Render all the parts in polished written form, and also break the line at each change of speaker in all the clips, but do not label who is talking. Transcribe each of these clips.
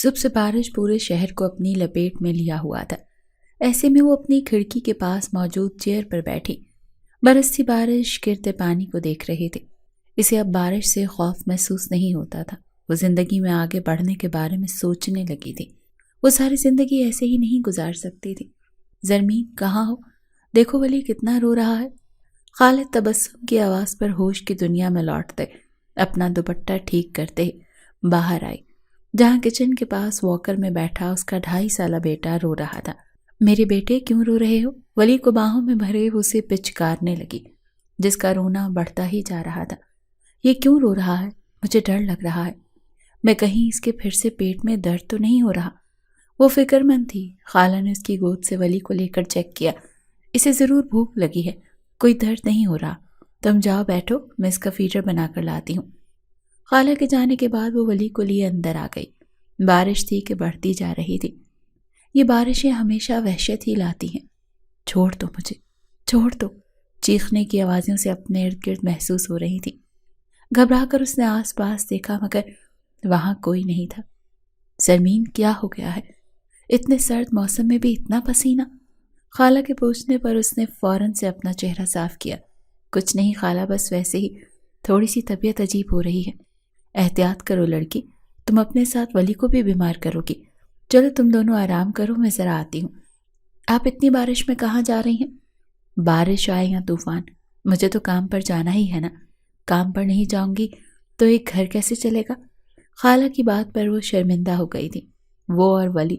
صبح سے بارش پورے شہر کو اپنی لپیٹ میں لیا ہوا تھا۔ ایسے میں وہ اپنی کھڑکی کے پاس موجود چیئر پر بیٹھی برستی بارش گرتے پانی کو دیکھ رہی تھی۔ اسے اب بارش سے خوف محسوس نہیں ہوتا تھا۔ وہ زندگی میں آگے بڑھنے کے بارے میں سوچنے لگی تھی۔ وہ ساری زندگی ایسے ہی نہیں گزار سکتی تھی۔ زرمین کہاں ہو؟ دیکھو ولی کتنا رو رہا ہے۔ خالد تبسم کی آواز پر ہوش کی دنیا میں لوٹتے اپنا دوپٹہ ٹھیک کرتے باہر آئی، جہاں کچن کے پاس واکر میں بیٹھا اس کا 2.5 سالہ بیٹا رو رہا تھا۔ میرے بیٹے کیوں رو رہے ہو؟ ولی کو باہوں میں بھرے اسے پچکارنے لگی، جس کا رونا بڑھتا ہی جا رہا تھا۔ یہ کیوں رو رہا ہے؟ مجھے ڈر لگ رہا ہے، میں کہیں اس کے پھر سے پیٹ میں درد تو نہیں ہو رہا۔ وہ فکر مند تھی۔ خالہ نے اس کی گود سے ولی کو لے کر چیک کیا۔ اسے ضرور بھوک لگی ہے، کوئی درد نہیں ہو رہا۔ تم جاؤ بیٹھو، میں اس کا فیڈر بنا کر لاتی ہوں۔ خالہ کے جانے کے بعد وہ ولی کو لیے اندر آ گئی۔ بارش تھی کہ بڑھتی جا رہی تھی۔ یہ بارشیں ہمیشہ وحشت ہی لاتی ہیں۔ چھوڑ دو مجھے، چھوڑ دو، چیخنے کی آوازوں سے اپنے ارد گرد محسوس ہو رہی تھی۔ گھبرا کر اس نے آس پاس دیکھا مگر وہاں کوئی نہیں تھا۔ زرمین کیا ہو گیا ہے؟ اتنے سرد موسم میں بھی اتنا پسینہ؟ خالہ کے پوچھنے پر اس نے فوراً سے اپنا چہرہ صاف کیا۔ کچھ نہیں خالہ، بس ویسے ہی تھوڑی سی طبیعت عجیب ہو رہی ہے۔ احتیاط کرو لڑکی، تم اپنے ساتھ ولی کو بھی بیمار کرو گی۔ چلو تم دونوں آرام کرو، میں ذرا آتی ہوں۔ آپ اتنی بارش میں کہاں جا رہی ہیں؟ بارش آئے یا طوفان، مجھے تو کام پر جانا ہی ہے نا۔ کام پر نہیں جاؤں گی تو ایک گھر کیسے چلے گا؟ خالہ کی بات پر وہ شرمندہ ہو گئی تھی۔ وہ اور ولی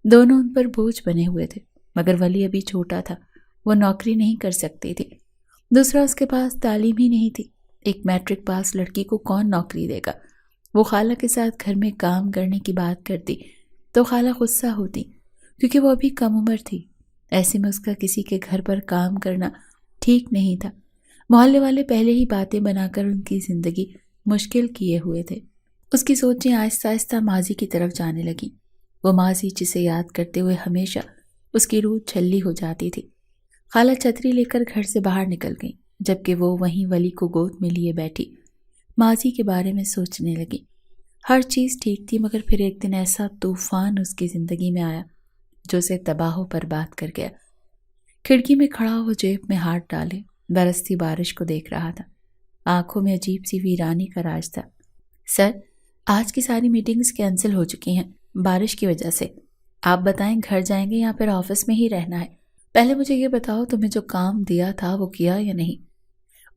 دونوں ان پر بوجھ بنے ہوئے تھے، مگر ولی ابھی چھوٹا تھا، وہ نوکری نہیں کر سکتی تھی۔ دوسرا اس کے پاس تعلیم ہی نہیں تھی۔ ایک میٹرک پاس لڑکی کو کون نوکری دے گا؟ وہ خالہ کے ساتھ گھر میں کام کرنے کی بات کرتی تو خالہ غصہ ہوتی، کیونکہ وہ ابھی کم عمر تھی۔ ایسے میں اس کا کسی کے گھر پر کام کرنا ٹھیک نہیں تھا۔ محلے والے پہلے ہی باتیں بنا کر ان کی زندگی مشکل کیے ہوئے تھے۔ اس کی سوچیں آہستہ آہستہ ماضی کی طرف جانے لگیں۔ وہ ماضی جسے یاد کرتے ہوئے ہمیشہ اس کی روح چھلی ہو جاتی تھی۔ خالہ چھتری لے کر گھر سے باہر نکل گئی، جبکہ وہ وہیں ولی کو گود میں لیے بیٹھی ماضی کے بارے میں سوچنے لگی۔ ہر چیز ٹھیک تھی، مگر پھر ایک دن ایسا طوفان اس کی زندگی میں آیا جو اسے تباہ و برباد کر گیا۔ کھڑکی میں کھڑا وہ جیب میں ہاتھ ڈالے برستی بارش کو دیکھ رہا تھا۔ آنکھوں میں عجیب سی ویرانی کا راج تھا۔ سر، آج کی ساری میٹنگز کینسل ہو چکی ہیں بارش کی وجہ سے۔ آپ بتائیں گھر جائیں گے یا پھر آفس میں ہی رہنا ہے؟ پہلے مجھے یہ بتاؤ تمہیں جو کام دیا تھا وہ کیا یا نہیں؟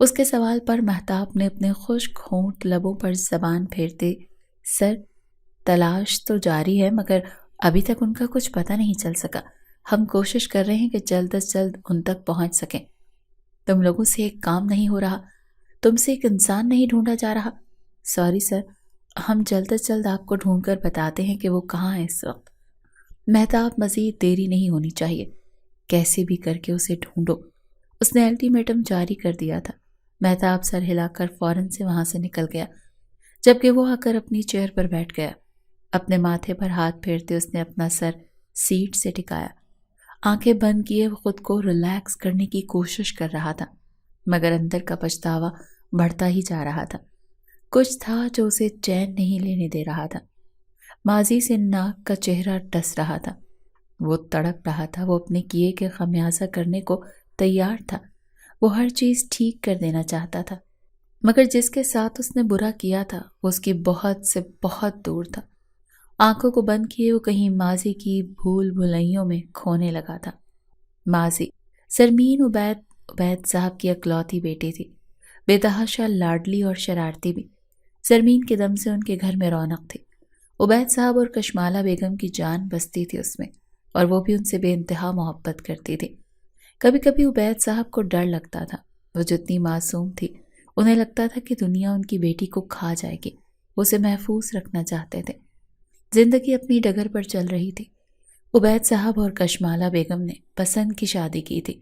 اس کے سوال پر مہتاب نے اپنے خشک ہونٹ لبوں پر زبان پھیرتے، سر تلاش تو جاری ہے مگر ابھی تک ان کا کچھ پتہ نہیں چل سکا۔ ہم کوشش کر رہے ہیں کہ جلد از جلد ان تک پہنچ سکیں۔ تم لوگوں سے ایک کام نہیں ہو رہا، تم سے ایک انسان نہیں ڈھونڈا جا رہا؟ سوری سر، ہم جلد از جلد آپ کو ڈھونڈ کر بتاتے ہیں کہ وہ کہاں ہے اس وقت۔ مہتاب، مزید دیری نہیں ہونی چاہیے، کیسے بھی کر کے اسے ڈھونڈو۔ اس نے الٹیمیٹم جاری کر دیا تھا۔ مہتاب سر ہلا کر فوراً سے وہاں سے نکل گیا، جبکہ وہ آ کر اپنی چیئر پر بیٹھ گیا۔ اپنے ماتھے پر ہاتھ پھیرتے اس نے اپنا سر سیٹ سے ٹکایا۔ آنکھیں بند کیے وہ خود کو ریلیکس کرنے کی کوشش کر رہا تھا، مگر اندر کا پچھتاوا بڑھتا ہی جا رہا تھا۔ کچھ تھا جو اسے چین نہیں لینے دے رہا تھا۔ ماضی سے ناک کا چہرہ ڈس رہا تھا، وہ تڑپ رہا تھا، وہ اپنے کیے کے خمیازہ کرنے کو تیار تھا۔ وہ ہر چیز ٹھیک کر دینا چاہتا تھا، مگر جس کے ساتھ اس نے برا کیا تھا وہ اس کی بہت سے بہت دور تھا۔ آنکھوں کو بند کیے وہ کہیں ماضی کی بھول بھلائیوں میں کھونے لگا تھا۔ ماضی زرمین عبید صاحب کی اکلوتی بیٹی تھی، بے تحاشا لاڈلی اور شرارتی بھی۔ زرمین کے دم سے ان کے گھر میں رونق تھی۔ عبید صاحب اور کشمالہ بیگم کی جان بستی تھی اس میں، اور وہ بھی ان سے بے انتہا محبت کرتی تھی۔ کبھی کبھی عبید صاحب کو ڈر لگتا تھا، وہ جتنی معصوم تھی، انہیں لگتا تھا کہ دنیا ان کی بیٹی کو کھا جائے گی۔ وہ اسے محفوظ رکھنا چاہتے تھے۔ زندگی اپنی ڈگر پر چل رہی تھی۔ عبید صاحب اور کشمالہ بیگم نے پسند کی شادی کی تھی۔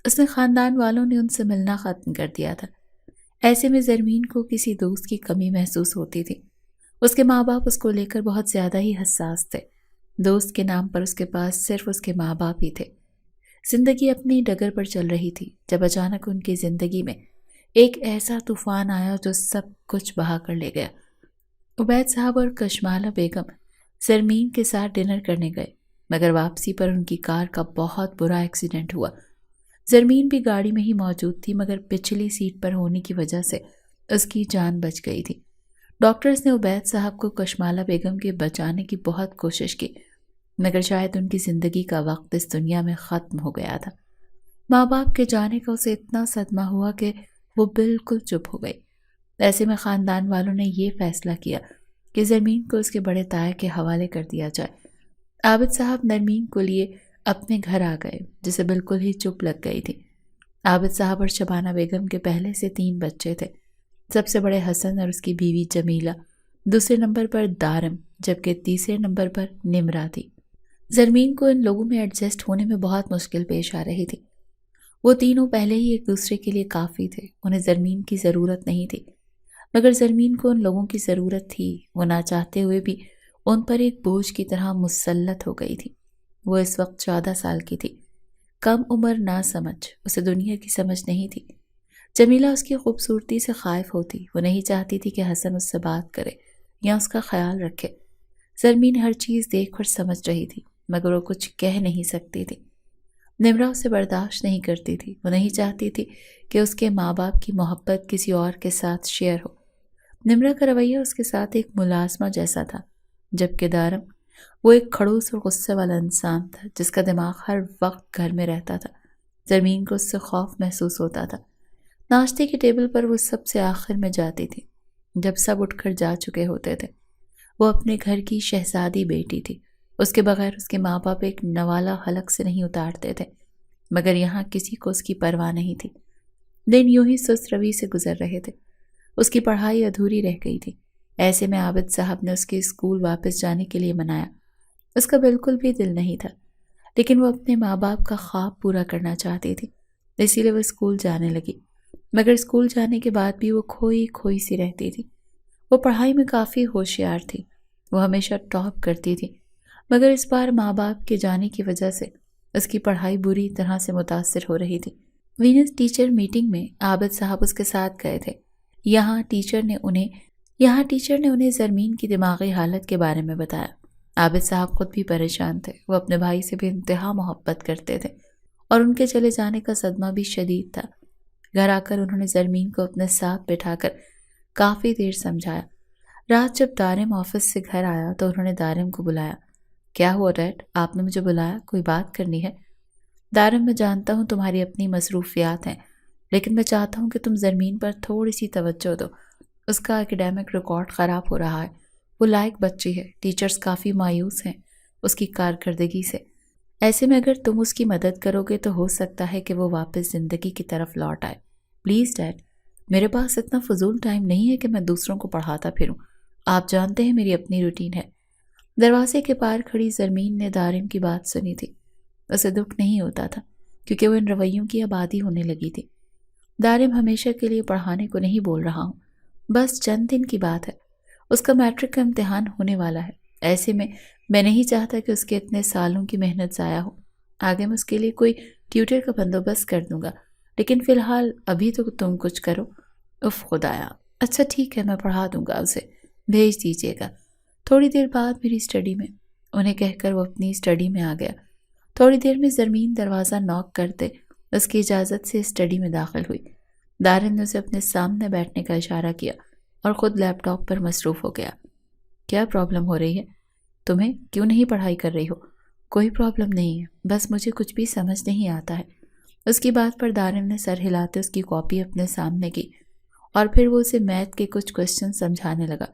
اس نے خاندان والوں نے ان سے ملنا ختم کر دیا تھا۔ ایسے میں زرمین کو کسی دوست کی کمی محسوس ہوتی تھی۔ اس کے ماں باپ اس کو لے کر بہت زیادہ ہی حساس تھے۔ دوست کے نام پر اس کے پاس صرف اس کے ماں باپ ہی تھے۔ زندگی اپنی ڈگر پر چل رہی تھی جب اچانک ان کی زندگی میں ایک ایسا طوفان آیا جو سب کچھ بہا کر لے گیا۔ عبید صاحب اور کشمالہ بیگم زرمین کے ساتھ ڈنر کرنے گئے، مگر واپسی پر ان کی کار کا بہت برا ایکسیڈنٹ ہوا۔ زرمین بھی گاڑی میں ہی موجود تھی، مگر پچھلی سیٹ پر ہونے کی وجہ سے اس کی جان بچ گئی تھی۔ ڈاکٹرز نے عبید صاحب کو کشمالہ بیگم کے بچانے کی بہت کوشش کی، مگر شاید ان کی زندگی کا وقت اس دنیا میں ختم ہو گیا تھا۔ ماں باپ کے جانے کا اسے اتنا صدمہ ہوا کہ وہ بالکل چپ ہو گئی۔ ایسے میں خاندان والوں نے یہ فیصلہ کیا کہ زرمین کو اس کے بڑے تایا کے حوالے کر دیا جائے۔ عابد صاحب نرمین کو لیے اپنے گھر آ گئے، جسے بالکل ہی چپ لگ گئی تھی۔ عابد صاحب اور شبانہ بیگم کے پہلے سے 3 بچے تھے۔ سب سے بڑے حسن اور اس کی بیوی جمیلہ، دوسرے نمبر پر دارم، جبکہ تیسرے نمبر پر نمرہ تھی۔ زرمین کو ان لوگوں میں ایڈجسٹ ہونے میں بہت مشکل پیش آ رہی تھی۔ وہ تینوں پہلے ہی ایک دوسرے کے لیے کافی تھے، انہیں زرمین کی ضرورت نہیں تھی، مگر زرمین کو ان لوگوں کی ضرورت تھی۔ وہ نہ چاہتے ہوئے بھی ان پر ایک بوجھ کی طرح مسلط ہو گئی تھی۔ وہ اس وقت 14 سال کی تھی، کم عمر، نہ سمجھ، اسے دنیا کی سمجھ نہیں تھی۔ جمیلہ اس کی خوبصورتی سے خائف ہوتی، وہ نہیں چاہتی تھی کہ حسن اس سے بات کرے یا اس کا خیال رکھے۔ زرمین ہر چیز دیکھ اور سمجھ رہی تھی، مگر وہ کچھ کہہ نہیں سکتی تھی۔ نمرہ اسے برداشت نہیں کرتی تھی، وہ نہیں چاہتی تھی کہ اس کے ماں باپ کی محبت کسی اور کے ساتھ شیئر ہو۔ نمرہ کا رویہ اس کے ساتھ ایک ملازمہ جیسا تھا، جبکہ دارم وہ ایک کھڑوس اور غصے والا انسان تھا جس کا دماغ ہر وقت گھر میں رہتا تھا۔ زرمین کو اس سے خوف محسوس ہوتا تھا۔ ناشتے کی ٹیبل پر وہ سب سے آخر میں جاتی تھی، جب سب اٹھ کر جا چکے ہوتے تھے۔ وہ اپنے گھر کی شہزادی بیٹی تھی، اس کے بغیر اس کے ماں باپ ایک نوالہ حلق سے نہیں اتارتے تھے، مگر یہاں کسی کو اس کی پرواہ نہیں تھی۔ دن یوں ہی سست روی سے گزر رہے تھے، اس کی پڑھائی ادھوری رہ گئی تھی۔ ایسے میں عابد صاحب نے اس کے اسکول واپس جانے کے لیے منایا۔ اس کا بالکل بھی دل نہیں تھا، لیکن وہ اپنے ماں باپ کا خواب پورا کرنا چاہتی تھی، اسی لیے وہ اسکول جانے لگی۔ مگر اسکول جانے کے بعد بھی وہ کھوئی کھوئی سی رہتی تھی۔ وہ پڑھائی میں کافی ہوشیار تھی، وہ ہمیشہ ٹاپ کرتی تھی، مگر اس بار ماں باپ کے جانے کی وجہ سے اس کی پڑھائی بری طرح سے متاثر ہو رہی تھی۔ وینس ٹیچر میٹنگ میں عابد صاحب اس کے ساتھ گئے تھے۔ یہاں ٹیچر نے انہیں زرمین کی دماغی حالت کے بارے میں بتایا۔ عابد صاحب خود بھی پریشان تھے، وہ اپنے بھائی سے بھی انتہا محبت کرتے تھے اور ان کے چلے جانے کا صدمہ بھی شدید تھا۔ گھر آ کر انہوں نے زرمین کو اپنے ساتھ بٹھا کر کافی دیر سمجھایا۔ رات جب دارم آفس سے گھر آیا تو انہوں نے دارم کو بلایا۔ کیا ہوا ڈیڈ، آپ نے مجھے بلایا، کوئی بات کرنی ہے؟ دارم، میں جانتا ہوں تمہاری اپنی مصروفیات ہیں، لیکن میں چاہتا ہوں کہ تم زرمین پر تھوڑی سی توجہ دو۔ اس کا اکیڈیمک ریکارڈ خراب ہو رہا ہے، وہ لائق بچی ہے، ٹیچرز کافی مایوس ہیں اس کی کارکردگی سے۔ ایسے میں اگر تم اس کی مدد کرو گے تو ہو سکتا ہے کہ وہ واپس زندگی کی طرف لوٹ آئے۔ پلیز ڈیڈ، میرے پاس اتنا فضول ٹائم نہیں ہے کہ میں دوسروں کو پڑھاتا پھروں، آپ جانتے ہیں میری اپنی روٹین ہے۔ دروازے کے پار کھڑی زرمین نے دارم کی بات سنی تھی۔ اسے دکھ نہیں ہوتا تھا کیونکہ وہ ان رویوں کی عادی ہونے لگی تھی۔ دارم ہمیشہ کے لیے پڑھانے کو نہیں بول رہا ہوں، بس چند دن کی بات ہے، اس کا میٹرک کا امتحان ہونے والا ہے۔ ایسے میں نہیں چاہتا کہ اس کے اتنے سالوں کی محنت ضائع ہو۔ آگے میں اس کے لیے کوئی ٹیوٹر کا بندوبست کر دوں گا، لیکن فی الحال ابھی تو تم کچھ کرو۔ اف خدایا، اچھا ٹھیک ہے، میں پڑھا دوں گا، اسے بھیج دیجیے گا تھوڑی دیر بعد میری اسٹڈی میں۔ انہیں کہہ کر وہ اپنی اسٹڈی میں آ گیا۔ تھوڑی دیر میں زرمین دروازہ نوک کرتے اس کی اجازت سے اسٹڈی میں داخل ہوئی۔ دارن نے اسے اپنے سامنے بیٹھنے کا اشارہ کیا اور خود لیپ ٹاپ پر مصروف ہو گیا۔ کیا پرابلم ہو رہی ہے تمہیں؟ کیوں نہیں پڑھائی کر رہی ہو؟ کوئی پرابلم نہیں ہے، بس مجھے کچھ بھی سمجھ نہیں آتا ہے۔ اس کی بات پر دارن نے سر ہلاتے اس کی کاپی اپنے سامنے کی اور پھر وہ اسے میتھ کے کچھ کوسچن سمجھانے لگا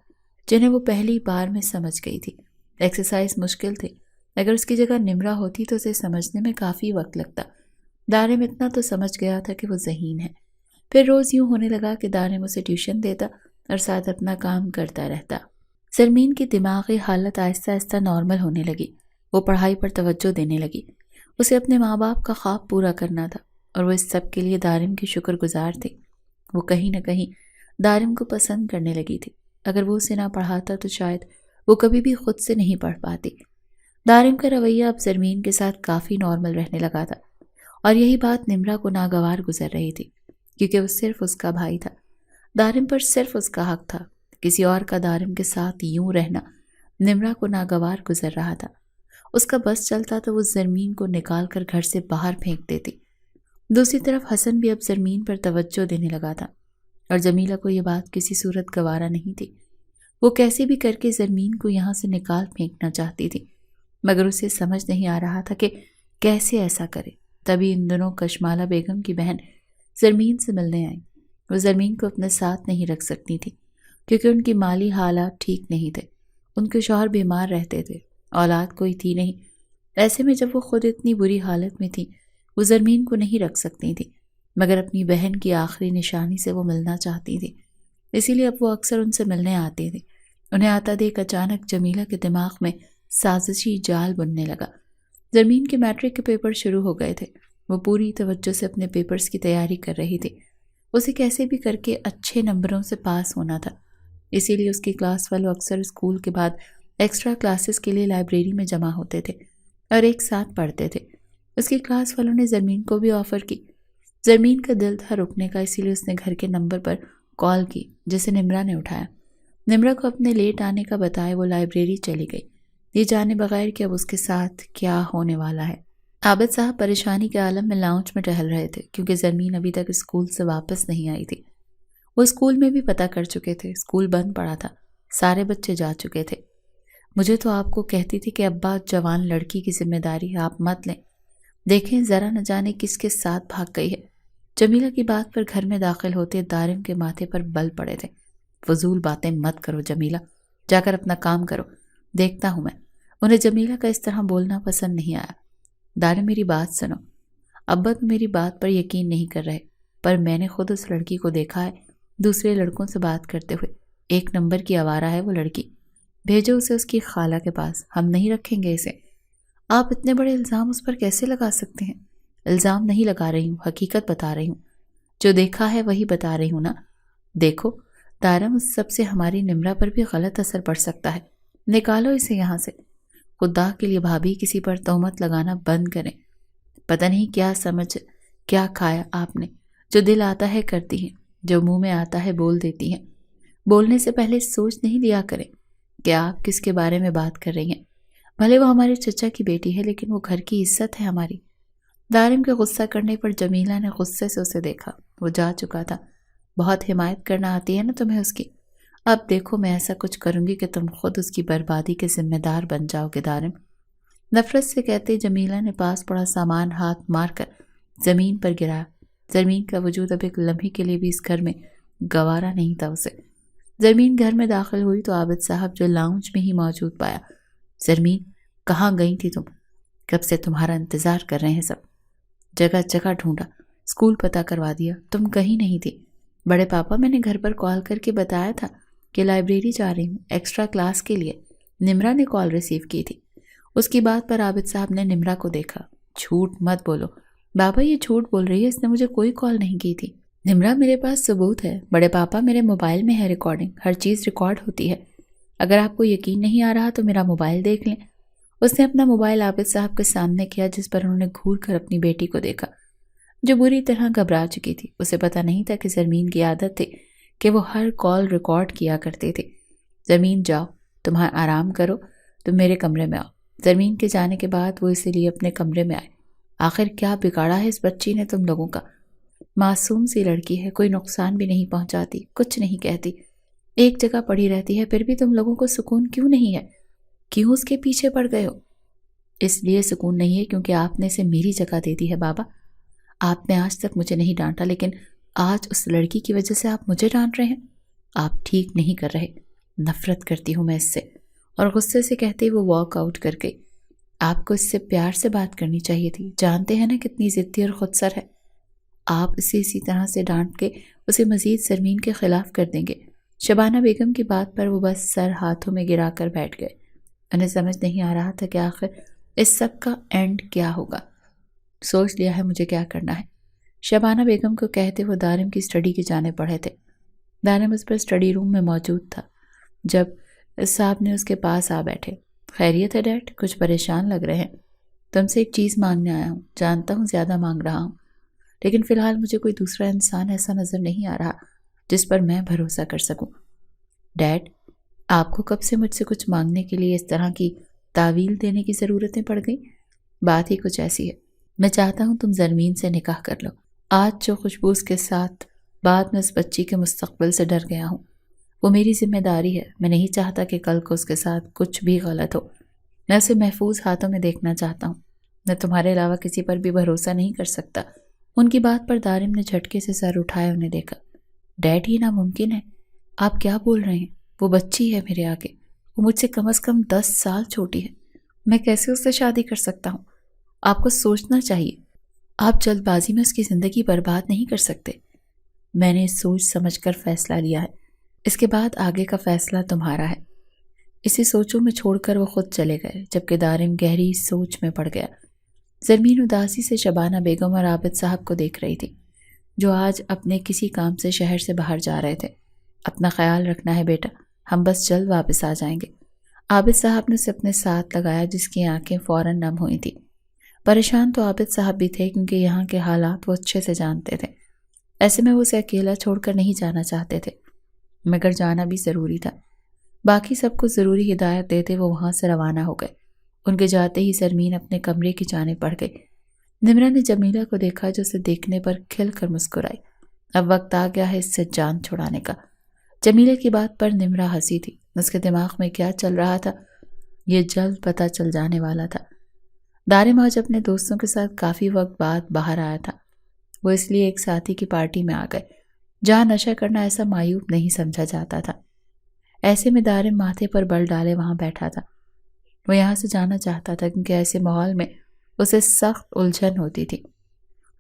جنہیں وہ پہلی بار میں سمجھ گئی تھی۔ ایکسرسائز مشکل تھی، اگر اس کی جگہ نمرہ ہوتی تو اسے سمجھنے میں کافی وقت لگتا۔ دارم اتنا تو سمجھ گیا تھا کہ وہ ذہین ہے۔ پھر روز یوں ہونے لگا کہ دارم اسے ٹیوشن دیتا اور ساتھ اپنا کام کرتا رہتا۔ زرمین کی دماغی حالت آہستہ آہستہ نارمل ہونے لگی، وہ پڑھائی پر توجہ دینے لگی۔ اسے اپنے ماں باپ کا خواب پورا کرنا تھا اور وہ اس سب کے لیے دارم کی شکر گزار تھی۔ وہ کہیں نہ کہیں دارم کو پسند کرنے لگی تھی۔ اگر وہ اسے نہ پڑھاتا تو شاید وہ کبھی بھی خود سے نہیں پڑھ پاتی۔ دارم کا رویہ اب زرمین کے ساتھ کافی نارمل رہنے لگا تھا اور یہی بات نمرہ کو ناگوار گزر رہی تھی کیونکہ وہ صرف اس کا بھائی تھا۔ دارم پر صرف اس کا حق تھا، کسی اور کا دارم کے ساتھ یوں رہنا نمرا کو ناگوار گزر رہا تھا۔ اس کا بس چلتا تو وہ زرمین کو نکال کر گھر سے باہر پھینک دیتی۔ دوسری طرف حسن بھی اب زرمین پر توجہ دینے لگا تھا، اور جمیلہ کو یہ بات کسی صورت گوارا نہیں تھی۔ وہ کیسے بھی کر کے زرمین کو یہاں سے نکال پھینکنا چاہتی تھی، مگر اسے سمجھ نہیں آ رہا تھا کہ کیسے ایسا کرے۔ تبھی ان دنوں کشمالہ بیگم کی بہن زرمین سے ملنے آئی۔ وہ زرمین کو اپنے ساتھ نہیں رکھ سکتی تھی، کیونکہ ان کی مالی حالات ٹھیک نہیں تھے۔ ان کے شوہر بیمار رہتے تھے، اولاد کوئی تھی نہیں۔ ایسے میں جب وہ خود اتنی بری حالت میں تھی، وہ زرمین کو نہیں رکھ سکتی تھی، مگر اپنی بہن کی آخری نشانی سے وہ ملنا چاہتی تھی۔ اسی لیے اب وہ اکثر ان سے ملنے آتی تھی۔ انہیں آتا دیکھ اچانک جمیلہ کے دماغ میں سازشی جال بننے لگا۔ زرمین کے میٹرک کے پیپر شروع ہو گئے تھے۔ وہ پوری توجہ سے اپنے پیپرز کی تیاری کر رہی تھی۔ اسے کیسے بھی کر کے اچھے نمبروں سے پاس ہونا تھا، اسی لیے اس کی کلاس والوں اکثر اسکول کے بعد ایکسٹرا کلاسز کے لیے لائبریری میں جمع ہوتے تھے اور ایک ساتھ پڑھتے تھے۔ اس کی کلاس والوں نے زرمین کو بھی آفر کی۔ زرمین کا دل تھا رکنے کا، اسی لیے اس نے گھر کے نمبر پر کال کی، جسے نمرا نے اٹھایا۔ نمرا کو اپنے لیٹ آنے کا بتائے وہ لائبریری چلی گئی، یہ جانے بغیر کہ اب اس کے ساتھ کیا ہونے والا ہے۔ عابد صاحب پریشانی کے عالم میں لاؤنج میں ٹہل رہے تھے، کیونکہ زرمین ابھی تک اسکول سے واپس نہیں آئی تھی۔ وہ اسکول میں بھی پتہ کر چکے تھے، اسکول بند پڑا تھا، سارے بچے جا چکے تھے۔ مجھے تو آپ کو کہتی تھی کہ ابا جوان لڑکی کی ذمہ داری آپ مت لیں، دیکھیں ذرا نہ جانے کس کے ساتھ بھاگ گئی ہے۔ جمیلہ کی بات پر گھر میں داخل ہوتے دارم کے ماتھے پر بل پڑے تھے۔ فضول باتیں مت کرو جمیلہ، جا کر اپنا کام کرو، دیکھتا ہوں میں۔ انہیں جمیلہ کا اس طرح بولنا پسند نہیں آیا۔ دارم میری بات سنو، ابا تو میری بات پر یقین نہیں کر رہے، پر میں نے خود اس لڑکی کو دیکھا ہے دوسرے لڑکوں سے بات کرتے ہوئے۔ ایک نمبر کی آوارہ ہے وہ لڑکی، بھیجو اسے اس کی خالہ کے پاس، ہم نہیں رکھیں گے اسے۔ آپ اتنے بڑے الزام اس پر کیسے لگا سکتے ہیں؟ الزام نہیں لگا رہی ہوں، حقیقت بتا رہی ہوں، جو دیکھا ہے وہی بتا رہی ہوں نا۔ دیکھو دارم، اس سب سے ہماری نمرا پر بھی غلط اثر پڑ سکتا ہے، نکالو اسے یہاں سے۔ خدا کے لیے بھابھی کسی پر تہمت لگانا بند کریں، پتہ نہیں کیا سمجھ کیا کھایا آپ نے، جو دل آتا ہے کرتی ہیں، جو منہ میں آتا ہے بول دیتی ہیں۔ بولنے سے پہلے سوچ نہیں لیا کریں کہ آپ کس کے بارے میں بات کر رہی ہیں۔ بھلے وہ ہمارے چچا کی بیٹی ہے، لیکن وہ گھر کی عزت ہے ہماری۔ دارم کے غصہ کرنے پر جمیلہ نے غصے سے اسے دیکھا، وہ جا چکا تھا۔ بہت حمایت کرنا آتی ہے نا تمہیں اس کی، اب دیکھو میں ایسا کچھ کروں گی کہ تم خود اس کی بربادی کے ذمہ دار بن جاؤ گے دارم۔ نفرت سے کہتے جمیلہ نے پاس پڑا سامان ہاتھ مار کر زمین پر گرایا۔ زرمین کا وجود اب ایک لمحے کے لیے بھی اس گھر میں گوارا نہیں تھا اسے۔ زرمین گھر میں داخل ہوئی تو عابد صاحب جو لاؤنج میں ہی موجود پایا۔ زرمین، کہاں گئی تھی تم؟ کب سے تمہارا انتظار کر رہے ہیں سب، جگہ جگہ ڈھونڈا، اسکول پتہ کروا دیا، تم کہیں نہیں تھی۔ بڑے پاپا، میں نے گھر پر کال کر کے بتایا تھا کہ لائبریری جا رہی ہوں ایکسٹرا کلاس کے لیے، نمرا نے کال ریسیو کی تھی۔ اس کی بات پر عابد صاحب نے نمرا کو دیکھا۔ جھوٹ مت بولو بابا، یہ جھوٹ بول رہی ہے، اس نے مجھے کوئی کال نہیں کی تھی۔ نمرا، میرے پاس ثبوت ہے بڑے پاپا، میرے موبائل میں ہے ریکارڈنگ، ہر چیز ریکارڈ ہوتی ہے۔ اگر آپ کو یقین نہیں آ رہا تو میرا موبائل دیکھ لیں۔ اس نے اپنا موبائل عابد صاحب کے سامنے کیا، جس پر انہوں نے گھور کر اپنی بیٹی کو دیکھا، جو بری طرح گھبرا چکی تھی۔ اسے پتہ نہیں تھا کہ زرمین کی عادت تھی کہ وہ ہر کال ریکارڈ کیا کرتے تھے۔ زرمین جاؤ، تمہارا آرام کرو، تم میرے کمرے میں آؤ۔ زرمین کے جانے کے بعد وہ اسی لیے اپنے کمرے میں آئے۔ آخر کیا بگاڑا ہے اس بچی نے تم لوگوں کا؟ معصوم سی لڑکی ہے، کوئی نقصان بھی نہیں پہنچاتی، کچھ نہیں کہتی، ایک جگہ پڑی رہتی ہے، پھر بھی تم لوگوں کو سکون کیوں نہیں ہے؟ کیوں اس کے پیچھے پڑ گئے ہو؟ اس لیے سکون نہیں ہے کیونکہ آپ نے اسے میری جگہ دے دی ہے بابا۔ آپ نے آج تک مجھے نہیں ڈانٹا، لیکن آج اس لڑکی کی وجہ سے آپ مجھے ڈانٹ رہے ہیں۔ آپ ٹھیک نہیں کر رہے، نفرت کرتی ہوں میں اس سے۔ اور غصے سے کہتے وہ واک آؤٹ کر گئی۔ آپ کو اس سے پیار سے بات کرنی چاہیے تھی، جانتے ہیں نا کتنی ضدی اور خودسر ہے۔ آپ اسے اسی طرح سے ڈانٹ کے اسے مزید زرمین کے خلاف کر دیں گے۔ شبانہ بیگم کی بات پر وہ بس سر ہاتھوں میں گرا کر بیٹھ گئے۔ انہیں سمجھ نہیں آ رہا تھا کہ آخر اس سب کا اینڈ کیا ہوگا۔ سوچ لیا ہے مجھے کیا کرنا ہے، شبانہ بیگم کو کہتے وہ دارم کی اسٹڈی کی جانب بڑھے تھے۔ دارم اس پر اسٹڈی روم میں موجود تھا جب صاحب نے اس کے پاس آ بیٹھے۔ خیریت ہے ڈیڈ؟ کچھ پریشان لگ رہے ہیں۔ تم سے ایک چیز مانگنے آیا ہوں، جانتا ہوں زیادہ مانگ رہا ہوں، لیکن فی الحال مجھے کوئی دوسرا انسان ایسا نظر نہیں آ رہا جس پر میں بھروسہ کر سکوں۔ ڈیڈ، آپ کو کب سے مجھ سے کچھ مانگنے کے لیے اس طرح کی تعویل دینے کی ضرورتیں پڑ گئیں؟ بات ہی کچھ ایسی ہے۔ میں چاہتا ہوں تم زرمین سے نکاح کر لو۔ آج جو خوشبو اس کے ساتھ، بعد میں اس بچی کے مستقبل سے ڈر گیا ہوں۔ وہ میری ذمہ داری ہے۔ میں نہیں چاہتا کہ کل کو اس کے ساتھ کچھ بھی غلط ہو۔ میں اسے محفوظ ہاتھوں میں دیکھنا چاہتا ہوں۔ میں تمہارے علاوہ کسی پر بھی بھروسہ نہیں کر سکتا۔ ان کی بات پر دارم نے جھٹکے سے سر اٹھایا انہیں دیکھا۔ ڈیڈ، یہ ناممکن ہے۔ آپ کیا بول رہے ہیں؟ وہ بچی ہے میرے آگے۔ وہ مجھ سے کم از کم 10 سال چھوٹی ہے۔ میں کیسے اس سے شادی کر سکتا ہوں؟ آپ کو سوچنا چاہیے۔ آپ جلد بازی میں اس کی زندگی برباد نہیں کر سکتے۔ میں نے سوچ سمجھ کر فیصلہ لیا ہے۔ اس کے بعد آگے کا فیصلہ تمہارا ہے۔ اسی سوچوں میں چھوڑ کر وہ خود چلے گئے، جبکہ دارم گہری سوچ میں پڑ گیا۔ زرمین اداسی سے شبانہ بیگم اور عابد صاحب کو دیکھ رہی تھی، جو آج اپنے کسی کام سے شہر سے باہر جا رہے تھے۔ اپنا خیال رکھنا ہے بیٹا، ہم بس جلد واپس آ جائیں گے۔ عابد صاحب نے اسے اپنے ساتھ لگایا، جس کی آنکھیں فوراً نم ہوئی تھیں۔ پریشان تو عابد صاحب بھی تھے، کیونکہ یہاں کے حالات وہ اچھے سے جانتے تھے۔ ایسے میں وہ اسے اکیلا چھوڑ کر نہیں جانا چاہتے تھے، مگر جانا بھی ضروری تھا۔ باقی سب کو ضروری ہدایت دیتے وہ وہاں سے روانہ ہو گئے۔ ان کے جاتے ہی زرمین اپنے کمرے کی جانب بڑھ گئی۔ نمرا نے جمیلہ کو دیکھا، جو اسے دیکھنے پر کھل کر مسکرائی۔ اب وقت آ گیا ہے اس سے جان چھڑانے کا۔ جمیلہ کی بات پر نمرا ہنسی تھی۔ اس کے دماغ میں کیا چل رہا تھا، یہ جلد پتہ چل جانے والا تھا۔ دارم آج اپنے دوستوں کے ساتھ کافی وقت بعد باہر آیا تھا۔ وہ اس لیے ایک ساتھی کی پارٹی میں آ گئے، جہاں نشہ کرنا ایسا معیوب نہیں سمجھا جاتا تھا۔ ایسے میں دارم ماتھے پر بل ڈالے وہاں بیٹھا تھا۔ وہ یہاں سے جانا چاہتا تھا، کیونکہ ایسے ماحول میں اسے سخت الجھن ہوتی تھی۔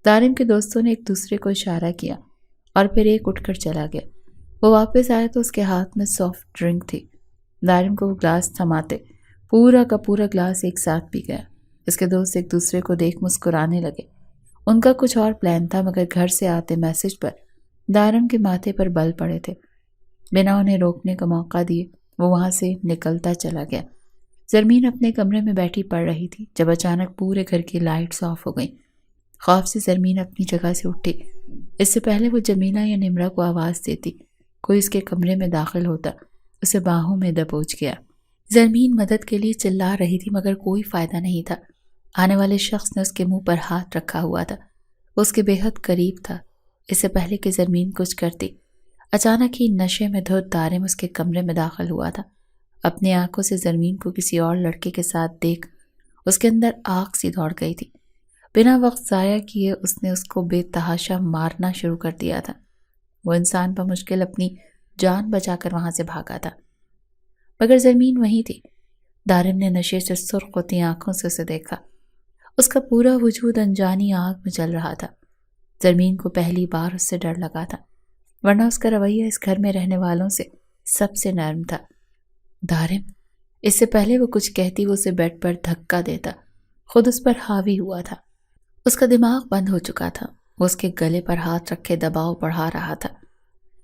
دارم کے دوستوں نے ایک دوسرے کو اشارہ کیا اور پھر ایک اٹھ کر چلا گیا۔ وہ واپس آیا تو اس کے ہاتھ میں سافٹ ڈرنک تھی۔ دارم کو وہ گلاس تھماتے پورا کا پورا گلاس ایک ساتھ پی گیا۔ اس کے دوست ایک دوسرے کو دیکھ مسکرانے لگے۔ ان کا کچھ اور پلان تھا، مگر گھر سے آتے میسج پر دارم کے ماتھے پر بل پڑے تھے۔ بنا انہیں روکنے کا موقع دیے وہ وہاں سے نکلتا چلا گیا۔ زرمین اپنے کمرے میں بیٹھی پڑھ رہی تھی، جب اچانک پورے گھر کی لائٹس آف ہو گئیں۔ خوف سے زرمین اپنی جگہ سے اٹھی۔ اس سے پہلے وہ جمیلہ یا نمرا کو آواز دیتی، کوئی اس کے کمرے میں داخل ہوتا، اسے باہوں میں دبوچ گیا۔ زرمین مدد کے لیے چلا رہی تھی، مگر کوئی فائدہ نہیں تھا۔ آنے والے شخص نے اس کے منہ پر ہاتھ رکھا ہوا تھا۔ وہ اس کے بے حد قریب تھا۔ اس سے پہلے کہ زرمین کچھ کرتی، اچانک ہی نشے میں دھت دارم اس کے کمرے میں داخل ہوا تھا۔ اپنی آنکھوں سے زرمین کو کسی اور لڑکے کے ساتھ دیکھ اس کے اندر آگ سی دوڑ گئی تھی۔ بنا وقت ضائع کیے اس نے اس کو بے تحاشا مارنا شروع کر دیا تھا۔ وہ انسان بمشکل اپنی جان بچا کر وہاں سے بھاگا تھا، مگر زرمین وہیں تھی۔ دارم نے نشے سے سرخ ہوتی آنکھوں سے اسے دیکھا۔ اس کا پورا وجود انجانی آگ میں جل رہا تھا۔ زرمین کو پہلی بار اس سے ڈر لگا تھا، ورنہ اس کا رویہ اس گھر میں رہنے والوں سے سب سے نرم تھا۔ دارم، اس سے پہلے وہ کچھ کہتی وہ اسے بیڈ پر دھکا دیتا، خود اس پر حاوی ہوا تھا۔ اس کا دماغ بند ہو چکا تھا۔ وہ اس کے گلے پر ہاتھ رکھے دباؤ بڑھا رہا تھا۔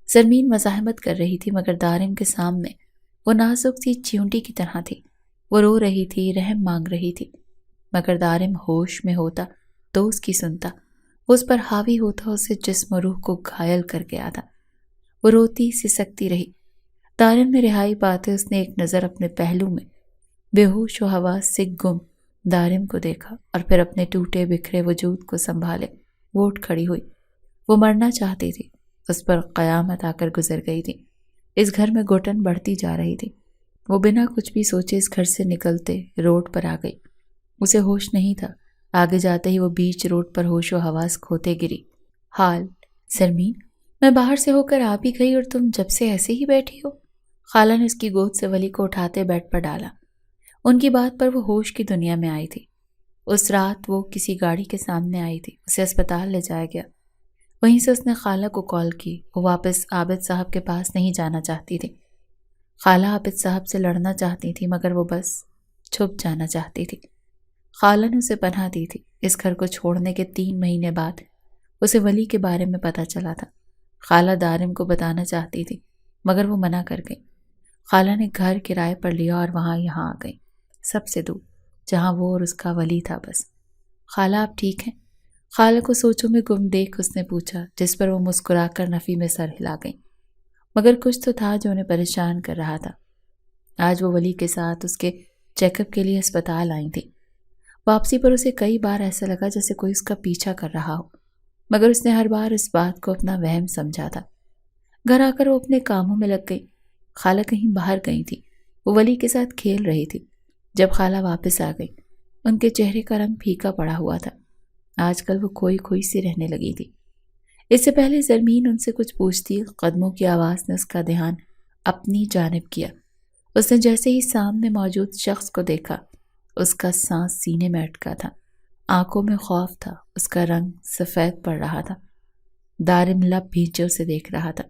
زرمین مزاحمت کر رہی تھی، مگر دارم کے سامنے وہ نازک سی چیونٹی کی طرح تھی۔ وہ رو رہی تھی، رحم مانگ رہی تھی، مگر دارم ہوش میں ہوتا تو اس کی سنتا۔ وہ اس پر حاوی ہوتا، اسے جسم و روح کو گھائل کر گیا تھا۔ وہ روتی سسکتی رہی۔ دارم نے رہائی پاتے اس نے ایک نظر اپنے پہلو میں بے ہوش و حواس سے گم دارم کو دیکھا اور پھر اپنے ٹوٹے بکھرے وجود کو سنبھالے وہ اٹھ کھڑی ہوئی۔ وہ مرنا چاہتی تھی، اس پر قیامت آ کر گزر گئی تھی۔ اس گھر میں گھٹن بڑھتی جا رہی تھی۔ وہ بنا کچھ بھی سوچے اس گھر سے نکلتے روڈ پر آ گئی۔ اسے ہوش نہیں تھا۔ آگے جاتے ہی وہ بیچ روڈ پر ہوش و حواس کھوتے گری۔ حال زرمین، میں باہر سے ہو کر آ بھی گئی اور تم جب سے ایسے ہی بیٹھی ہو؟ خالہ نے اس کی گود سے ولی کو اٹھاتے بیڈ پر ڈالا۔ ان کی بات پر وہ ہوش کی دنیا میں آئی تھی۔ اس رات وہ کسی گاڑی کے سامنے آئی تھی، اسے اسپتال لے جایا گیا۔ وہیں سے اس نے خالہ کو کال کی۔ وہ واپس عابد صاحب کے پاس نہیں جانا چاہتی تھی۔ خالہ عابد صاحب سے لڑنا چاہتی تھی، مگر وہ بس چھپ جانا چاہتی تھی۔ خالہ نے اسے پناہ دی تھی۔ اس گھر کو چھوڑنے کے 3 مہینے بعد اسے ولی کے بارے میں پتہ چلا تھا۔ خالہ دارم کو بتانا چاہتی تھی، مگر وہ منع کر گئی۔ خالہ نے گھر کرائے پر لیا اور وہاں یہاں آ گئی، سب سے دور، جہاں وہ اور اس کا ولی تھا بس۔ خالہ آپ ٹھیک ہیں؟ خالہ کو سوچوں میں گم دیکھ اس نے پوچھا، جس پر وہ مسکرا کر نفی میں سر ہلا گئی۔ مگر کچھ تو تھا جو انہیں پریشان کر رہا تھا۔ آج وہ ولی کے ساتھ اس کے چیک اپ کے لیے اسپتال آئی تھی۔ واپسی پر اسے کئی بار ایسا لگا جیسے کوئی اس کا پیچھا کر رہا ہو، مگر اس نے ہر بار اس بات کو اپنا وہم سمجھا تھا۔ گھر آ کر وہ اپنے کاموں میں لگ گئی۔ خالہ کہیں باہر گئی تھی، وہ ولی کے ساتھ کھیل رہی تھی۔ جب خالہ واپس آ گئی، ان کے چہرے کا رنگ پھیکا پڑا ہوا تھا۔ آج کل وہ کھوئی کھوئی سی رہنے لگی تھی۔ اس سے پہلے زرمین ان سے کچھ پوچھتی، قدموں کی آواز نے اس کا دھیان اپنی جانب کیا۔ اس نے جیسے ہی سامنے موجود شخص کو دیکھا، اس کا سانس سینے میں اٹکا تھا، آنکھوں میں خوف تھا، اس کا رنگ سفید پڑ رہا تھا۔ دارم لب بھینچے اسے دیکھ رہا تھا۔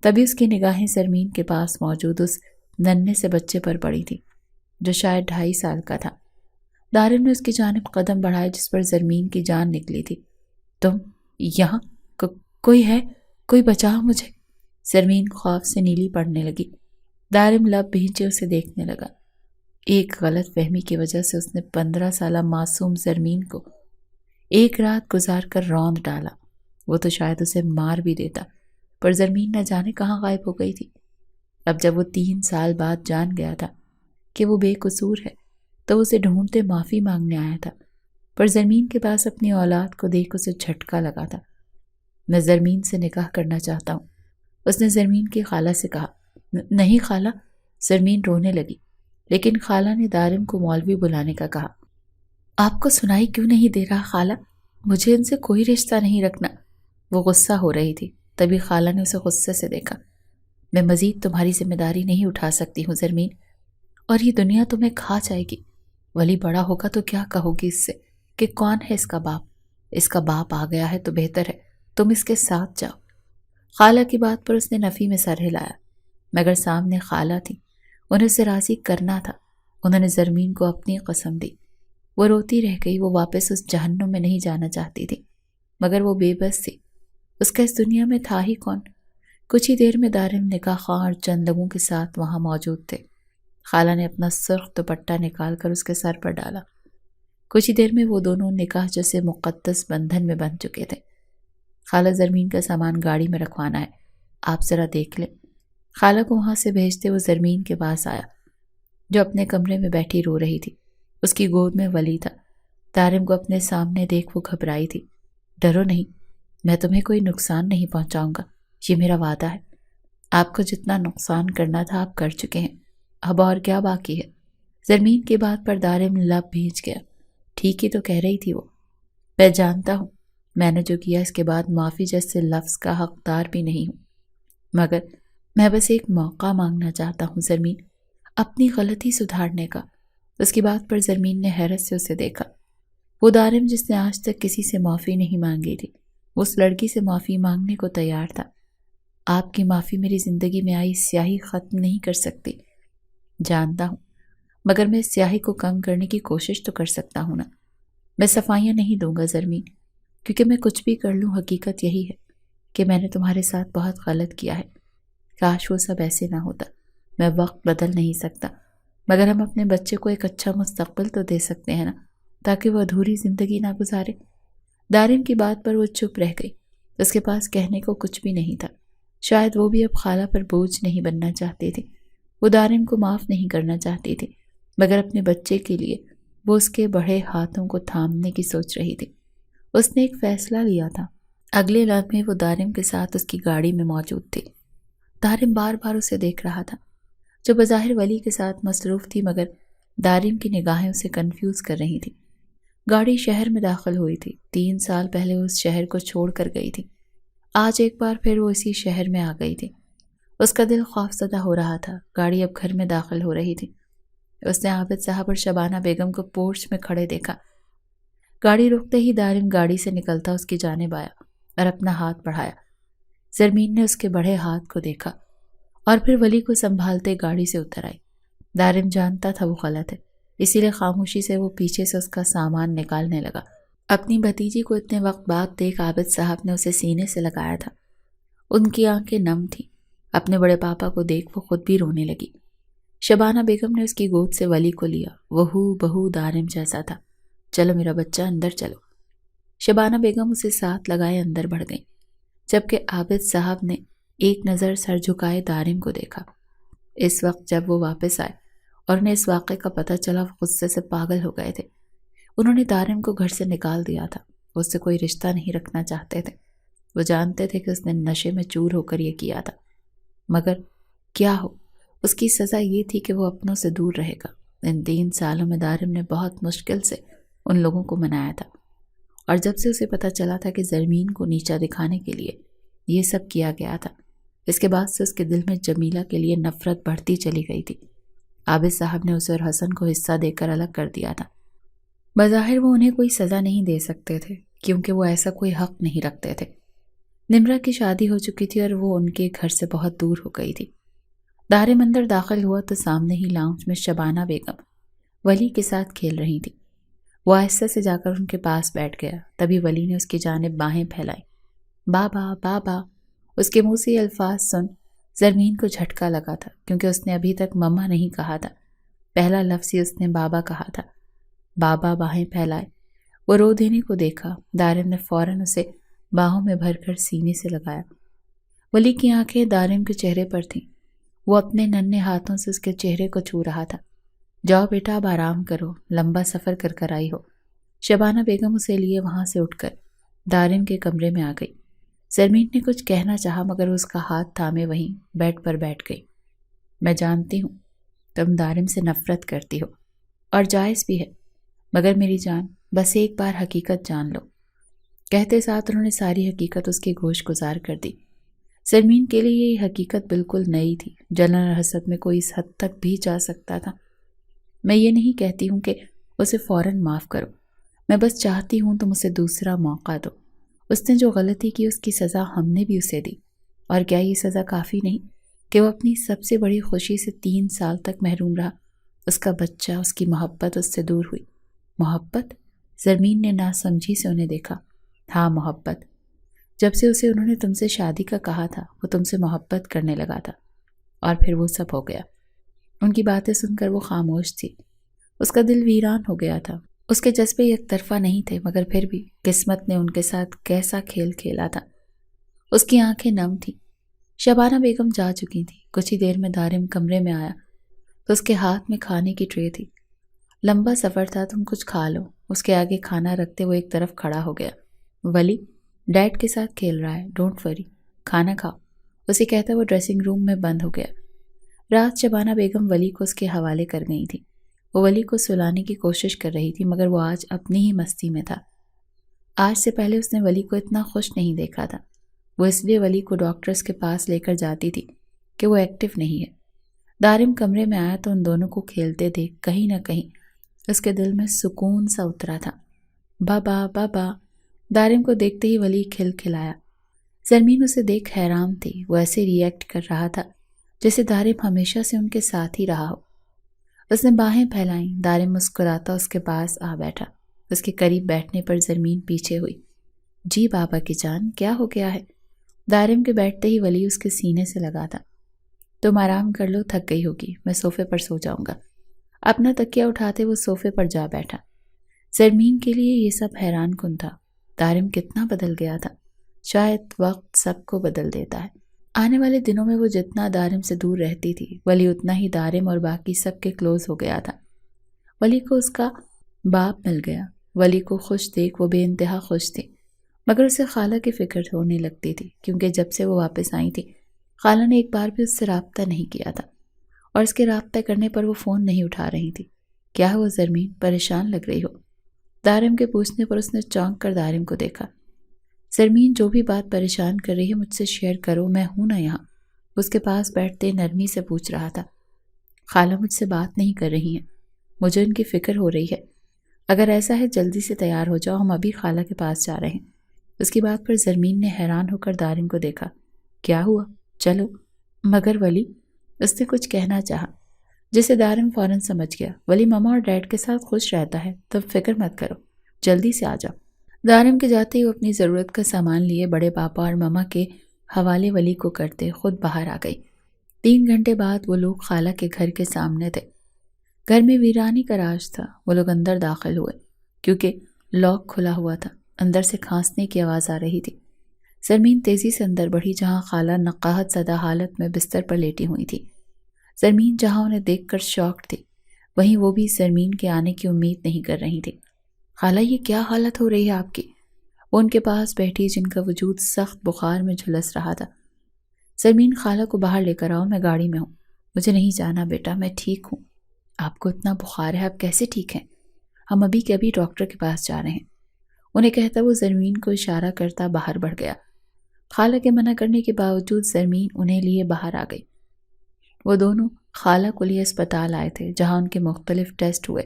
تبھی اس کی نگاہیں زرمین کے پاس موجود اس ننھے سے بچے پر پڑی تھی جو شاید 2.5 سال کا تھا۔ دارم نے اس کی جانب قدم بڑھائے جس پر زرمین کی جان نکلی تھی۔ تم یہاں؟ کوئی ہے؟ کوئی بچاؤ مجھے! زرمین خوف سے نیلی پڑنے لگی۔ دارم لب بھینچے اسے دیکھنے لگا۔ ایک غلط فہمی کی وجہ سے اس نے 15 سالہ معصوم زرمین کو ایک رات گزار کر روند ڈالا۔ وہ تو شاید اسے مار بھی دیتا، پر زرمین نہ جانے کہاں غائب ہو گئی تھی۔ اب جب وہ 3 سال بعد جان گیا تھا کہ وہ بے قصور ہے تو اسے ڈھونڈتے معافی مانگنے آیا تھا، پر زرمین کے پاس اپنی اولاد کو دیکھ اسے جھٹکا لگا تھا۔ میں زرمین سے نکاح کرنا چاہتا ہوں، اس نے زرمین کی خالہ سے کہا۔ نہیں خالہ، زرمین رونے لگی، لیکن خالہ نے دارم کو مولوی بلانے کا کہا۔ آپ کو سنائی کیوں نہیں دے رہا خالہ؟ مجھے ان سے کوئی رشتہ نہیں رکھنا۔ وہ غصہ ہو رہی تھی، تبھی خالہ نے اسے غصے سے دیکھا۔ میں مزید تمہاری ذمہ داری نہیں اٹھا سکتی ہوں زرمین، اور یہ دنیا تمہیں کھا جائے گی۔ ولی بڑا ہوگا تو کیا کہو گی اس سے کہ کون ہے اس کا باپ؟ اس کا باپ آ گیا ہے تو بہتر ہے تم اس کے ساتھ جاؤ۔ خالہ کی بات پر اس نے نفی میں سر ہلایا، مگر سامنے خالہ تھی، انہیں اسے راضی کرنا تھا۔ انہوں نے زرمین کو اپنی قسم دی۔ وہ روتی رہ گئی، وہ واپس اس جہنم میں نہیں جانا چاہتی تھی، مگر وہ بے بس تھی۔ اس کا اس دنیا میں تھا ہی کون؟ کچھ ہی دیر میں دارم نکاح خواں اور چند لوگوں کے ساتھ وہاں موجود تھے۔ خالہ نے اپنا سرخ دوپٹہ نکال کر اس کے سر پر ڈالا۔ کچھ ہی دیر میں وہ دونوں نکاح جیسے مقدس بندھن میں بندھ چکے تھے۔ خالہ زرمین کا سامان گاڑی میں رکھوانا ہے، آپ ذرا دیکھ لیں۔ خالہ کو وہاں سے بھیجتے وہ زرمین کے پاس آیا جو اپنے کمرے میں بیٹھی رو رہی تھی۔ اس کی گود میں ولی تھا۔ دارم کو اپنے سامنے دیکھ وہ گھبرائی تھی۔ ڈرو نہیں، میں تمہیں کوئی نقصان نہیں پہنچاؤں گا، یہ میرا وعدہ ہے۔ آپ کو جتنا نقصان کرنا تھا آپ کر چکے ہیں، اب اور کیا باقی ہے؟ زرمین کی بات پر دارم لب بھیج گیا۔ ٹھیک ہی تو کہہ رہی تھی وہ، میں جانتا ہوں میں نے جو کیا اس کے بعد معافی جیسے لفظ کا حقدار بھی نہیں ہوں، مگر میں بس ایک موقع مانگنا چاہتا ہوں زرمین، اپنی غلطی سدھارنے کا۔ اس کی بات پر زرمین نے حیرت سے اسے دیکھا۔ وہ دارم جس نے آج تک کسی سے معافی نہیں مانگی تھی، وہ اس لڑکی سے معافی مانگنے کو تیار تھا۔ آپ کی معافی میری زندگی میں آئی سیاہی ختم نہیں کر سکتی، جانتا ہوں، مگر میں اس سیاہی کو کم کرنے کی کوشش تو کر سکتا ہوں نا۔ میں صفائیاں نہیں دوں گا زرمین، کیونکہ میں کچھ بھی کر لوں حقیقت یہی ہے کہ میں نے تمہارے ساتھ بہت غلط کیا ہے۔ کاش وہ سب ایسے نہ ہوتا۔ میں وقت بدل نہیں سکتا، مگر ہم اپنے بچے کو ایک اچھا مستقبل تو دے سکتے ہیں نا، تاکہ وہ ادھوری زندگی نہ گزارے۔ دارم کی بات پر وہ چپ رہ گئی۔ اس کے پاس کہنے کو کچھ بھی نہیں تھا۔ شاید وہ بھی اب خالہ پر بوجھ نہیں بننا چاہتی تھی۔ وہ دارم کو معاف نہیں کرنا چاہتی تھی، مگر اپنے بچے کے لیے وہ اس کے بڑے ہاتھوں کو تھامنے کی سوچ رہی تھی۔ اس نے ایک فیصلہ لیا تھا۔ اگلے لمحے وہ دارم کے ساتھ اس کی گاڑی میں موجود تھی۔ دارم بار بار اسے دیکھ رہا تھا، جو بظاہر ولی کے ساتھ مصروف تھی، مگر دارم کی نگاہیں اسے کنفیوز کر رہی تھی۔ گاڑی شہر میں داخل ہوئی تھی۔ 3 سال پہلے وہ اس شہر کو چھوڑ کر گئی تھی۔ آج ایک بار پھر وہ اسی شہر میں آ گئی تھی۔ اس کا دل خوفزدہ ہو رہا تھا۔ گاڑی اب گھر میں داخل ہو رہی تھی۔ اس نے عابد صاحب اور شبانہ بیگم کو پورچ میں کھڑے دیکھا۔ گاڑی رکتے ہی دارم گاڑی سے نکلتا اس کی جانب آیا اور اپنا ہاتھ بڑھایا۔ زرمین نے اس کے بڑے ہاتھ کو دیکھا اور پھر ولی کو سنبھالتے گاڑی سے اتر آئی۔ دارم جانتا تھا وہ غلط ہے، اسی لیے خاموشی سے وہ پیچھے سے اس کا سامان نکالنے لگا۔ اپنی بھتیجی کو اتنے وقت بعد دیکھ عابد صاحب نے اسے سینے سے لگایا تھا۔ ان کی آنکھیں نم تھیں۔ اپنے بڑے پاپا کو دیکھ وہ خود بھی رونے لگی۔ شبانہ بیگم نے اس کی گود سے ولی کو لیا۔ وہ بہو دارم جیسا تھا۔ چلو میرا بچہ، اندر چلو۔ شبانہ بیگم اسے ساتھ لگائے اندر بڑھ گئیں، جبکہ عابد صاحب نے ایک نظر سر جھکائے دارم کو دیکھا۔ اس وقت جب وہ واپس آئے اور انہیں اس واقعے کا پتہ چلا، وہ غصے سے پاگل ہو گئے تھے۔ انہوں نے دارم کو گھر سے نکال دیا تھا، وہ اس سے کوئی رشتہ نہیں رکھنا چاہتے تھے۔ وہ جانتے تھے کہ اس نے نشے میں چور ہو کر یہ کیا تھا، مگر کیا ہو، اس کی سزا یہ تھی کہ وہ اپنوں سے دور رہے گا۔ ان 3 سالوں میں دارم نے بہت مشکل سے ان لوگوں کو منایا تھا، اور جب سے اسے پتہ چلا تھا کہ زرمین کو نیچا دکھانے کے لیے یہ سب کیا گیا تھا، اس کے بعد سے اس کے دل میں جمیلہ کے لیے نفرت بڑھتی چلی گئی تھی۔ عابد صاحب نے اسے اور حسن کو حصہ دے کر الگ کر دیا تھا۔ بظاہر وہ انہیں کوئی سزا نہیں دے سکتے تھے کیونکہ وہ ایسا کوئی حق نہیں رکھتے تھے۔ نمرہ کی شادی ہو چکی تھی اور وہ ان کے گھر سے بہت دور ہو گئی تھی۔ دارم اندر داخل ہوا تو سامنے ہی لاؤنج میں شبانہ بیگم ولی کے ساتھ کھیل رہی تھی۔ وہ آہستہ سے جا کر ان کے پاس بیٹھ گیا۔ تبھی ولی نے اس کی جانب باہیں پھیلائیں۔ بابا بابا۔ اس کے منہ سے یہ الفاظ سن زرمین کو جھٹکا لگا تھا، کیونکہ اس نے ابھی تک مما نہیں کہا تھا۔ پہلا لفظ ہی اس نے بابا کہا تھا۔ بابا باہیں پھیلائے۔ وہ رو دینے کو دیکھا۔ دارم نے فوراً اسے باہوں میں بھر کر سینے سے لگایا۔ ولی کی آنکھیں دارم کے چہرے پر تھیں۔ وہ اپنے ننھے ہاتھوں سے اس کے چہرے کو چھو رہا تھا۔ جاؤ بیٹا، اب آرام کرو، لمبا سفر کر کر آئی ہو۔ شبانہ بیگم اسے لیے وہاں سے اٹھ کر دارم کے کمرے میں آ گئی۔ زرمین نے کچھ کہنا چاہا مگر اس کا ہاتھ تھامے وہیں بیڈ پر بیٹھ گئی۔ میں جانتی ہوں تم دارم سے نفرت کرتی ہو، اور جائز بھی ہے، مگر میری جان بس ایک بار حقیقت جان لو۔ کہتے ساتھ انہوں نے ساری حقیقت اس کی گوش گزار کر دی۔ زرمین کے لیے یہ حقیقت بالکل نئی تھی۔ جلن اور حسد میں کوئی اس حد تک بھی جا سکتا تھا۔ میں یہ نہیں کہتی ہوں کہ اسے فوراً معاف کرو، میں بس چاہتی ہوں تم اسے دوسرا موقع دو۔ اس نے جو غلطی کی اس کی سزا ہم نے بھی اسے دی، اور کیا یہ سزا کافی نہیں کہ وہ اپنی سب سے بڑی خوشی سے 3 سال تک محروم رہا؟ اس کا بچہ، اس کی محبت اس سے دور ہوئی۔ محبت؟ زرمین نے ناسمجھی سے انہیں دیکھا۔ ہاں، محبت۔ جب سے اسے انہوں نے تم سے شادی کا کہا تھا وہ تم سے محبت کرنے لگا تھا، اور پھر وہ سب ہو گیا۔ ان کی باتیں سن کر وہ خاموش تھی۔ اس کا دل ویران ہو گیا تھا۔ اس کے جذبے یک طرفہ نہیں تھے، مگر پھر بھی قسمت نے ان کے ساتھ کیسا کھیل کھیلا تھا۔ اس کی آنکھیں نم تھیں۔ شبانہ بیگم جا چکی تھی۔ کچھ ہی دیر میں دارم کمرے میں آیا تو اس کے ہاتھ میں کھانے کی ٹرے تھی۔ لمبا سفر تھا، تم کچھ کھا لو۔ اس کے آگے کھانا رکھتے وہ ایک طرف کھڑا ہو گیا۔ ولی ڈیڈ کے ساتھ کھیل رہا ہے، ڈونٹ وری، کھانا کھاؤ، اسے کہتا وہ ڈریسنگ روم میں بند ہو گیا۔ رات شبانہ بیگم ولی کو اس کے حوالے کر گئی تھی۔ وہ ولی کو سلانے کی کوشش کر رہی تھی، مگر وہ آج اپنی ہی مستی میں تھا۔ آج سے پہلے اس نے ولی کو اتنا خوش نہیں دیکھا تھا۔ وہ اس لیے ولی کو ڈاکٹرز کے پاس لے کر جاتی تھی کہ وہ ایکٹیو نہیں ہے۔ دارم کمرے میں آیا تو ان دونوں کو کھیلتے دیکھ کہیں نہ کہیں اس کے دل میں سکون سا اترا تھا۔ بابا بابا۔ دارم کو دیکھتے ہی ولی کھل کھلایا۔ زرمین اسے دیکھ حیران تھی۔ وہ ایسے ری ایکٹ کر رہا تھا جیسے دارم ہمیشہ سے ان کے ساتھ ہی رہا ہو۔ اس نے باہیں پھیلائیں۔ دارم مسکراتا اس کے پاس آ بیٹھا۔ اس کے قریب بیٹھنے پر زرمین پیچھے ہوئی۔ جی بابا کی جان، کیا ہو گیا ہے؟ دارم کے بیٹھتے ہی ولی اس کے سینے سے لگا تھا۔ تم آرام کر لو، تھک گئی ہوگی، میں صوفے پر سو جاؤں گا۔ اپنا تکیہ اٹھاتے وہ صوفے پر جا بیٹھا۔ زرمین کے لیے یہ سب حیران کن تھا۔ دارم کتنا بدل گیا تھا۔ شاید وقت سب کو بدل دیتا ہے۔ آنے والے دنوں میں وہ جتنا دارم سے دور رہتی تھی، ولی اتنا ہی دارم اور باقی سب کے کلوز ہو گیا تھا۔ ولی کو اس کا باپ مل گیا۔ ولی کو خوش دیکھ وہ بے انتہا خوش تھی، مگر اسے خالہ کی فکر ہونے لگتی تھی، کیونکہ جب سے وہ واپس آئی تھی خالہ نے ایک بار بھی اس سے رابطہ نہیں کیا تھا، اور اس کے رابطہ کرنے پر وہ فون نہیں اٹھا رہی تھی۔ کیا ہوا زرمین، پریشان لگ رہی ہو؟ دارم کے پوچھنے پر اس نے چونک کر دارم کو دیکھا۔ زرمین، جو بھی بات پریشان کر رہی ہے مجھ سے شیئر کرو، میں ہوں نا یہاں۔ اس کے پاس بیٹھتے نرمی سے پوچھ رہا تھا۔ خالہ مجھ سے بات نہیں کر رہی ہیں، مجھے ان کی فکر ہو رہی ہے۔ اگر ایسا ہے جلدی سے تیار ہو جاؤ، ہم ابھی خالہ کے پاس جا رہے ہیں۔ اس کی بات پر زرمین نے حیران ہو کر دارم کو دیکھا۔ کیا ہوا؟ چلو۔ مگر ولی، اس نے کچھ کہنا چاہا جسے دارم فوراً سمجھ گیا۔ ولی ماما اور ڈیڈ کے ساتھ خوش رہتا ہے، تم فکر مت کرو، جلدی سے آ جاؤ۔ دارم کے جاتے ہی وہ اپنی ضرورت کا سامان لیے بڑے پاپا اور ماما کے حوالے ولی کو کرتے خود باہر آ گئی۔ 3 گھنٹے بعد وہ لوگ خالہ کے گھر کے سامنے تھے۔ گھر میں ویرانی کا راج تھا۔ وہ لوگ اندر داخل ہوئے کیونکہ لاک کھلا ہوا تھا۔ اندر سے کھانسنے کی آواز آ رہی تھی۔ زرمین تیزی سے اندر بڑھی جہاں خالہ نقاہت زدہ حالت میں بستر پر لیٹی ہوئی تھی۔ زرمین جہاں انہیں دیکھ کر شاک تھی، وہیں وہ بھی زرمین کے آنے کی امید نہیں کر رہی تھی۔ خالہ یہ کیا حالت ہو رہی ہے آپ کی؟ وہ ان کے پاس بیٹھی جن کا وجود سخت بخار میں جھلس رہا تھا۔ زرمین خالہ کو باہر لے کر آؤ، میں گاڑی میں ہوں۔ مجھے نہیں جانا بیٹا، میں ٹھیک ہوں۔ آپ کو اتنا بخار ہے، آپ کیسے ٹھیک ہیں؟ ہم ابھی کے ابھی ڈاکٹر کے پاس جا رہے ہیں۔ انہیں کہتا وہ زرمین کو اشارہ کرتا باہر بڑھ گیا۔ خالہ کے منع کرنے کے باوجود زرمین انہیں لیے باہر آ گئی۔ وہ دونوں خالہ کو لیے اسپتال آئے تھے، جہاں ان کے مختلف ٹیسٹ ہوئے،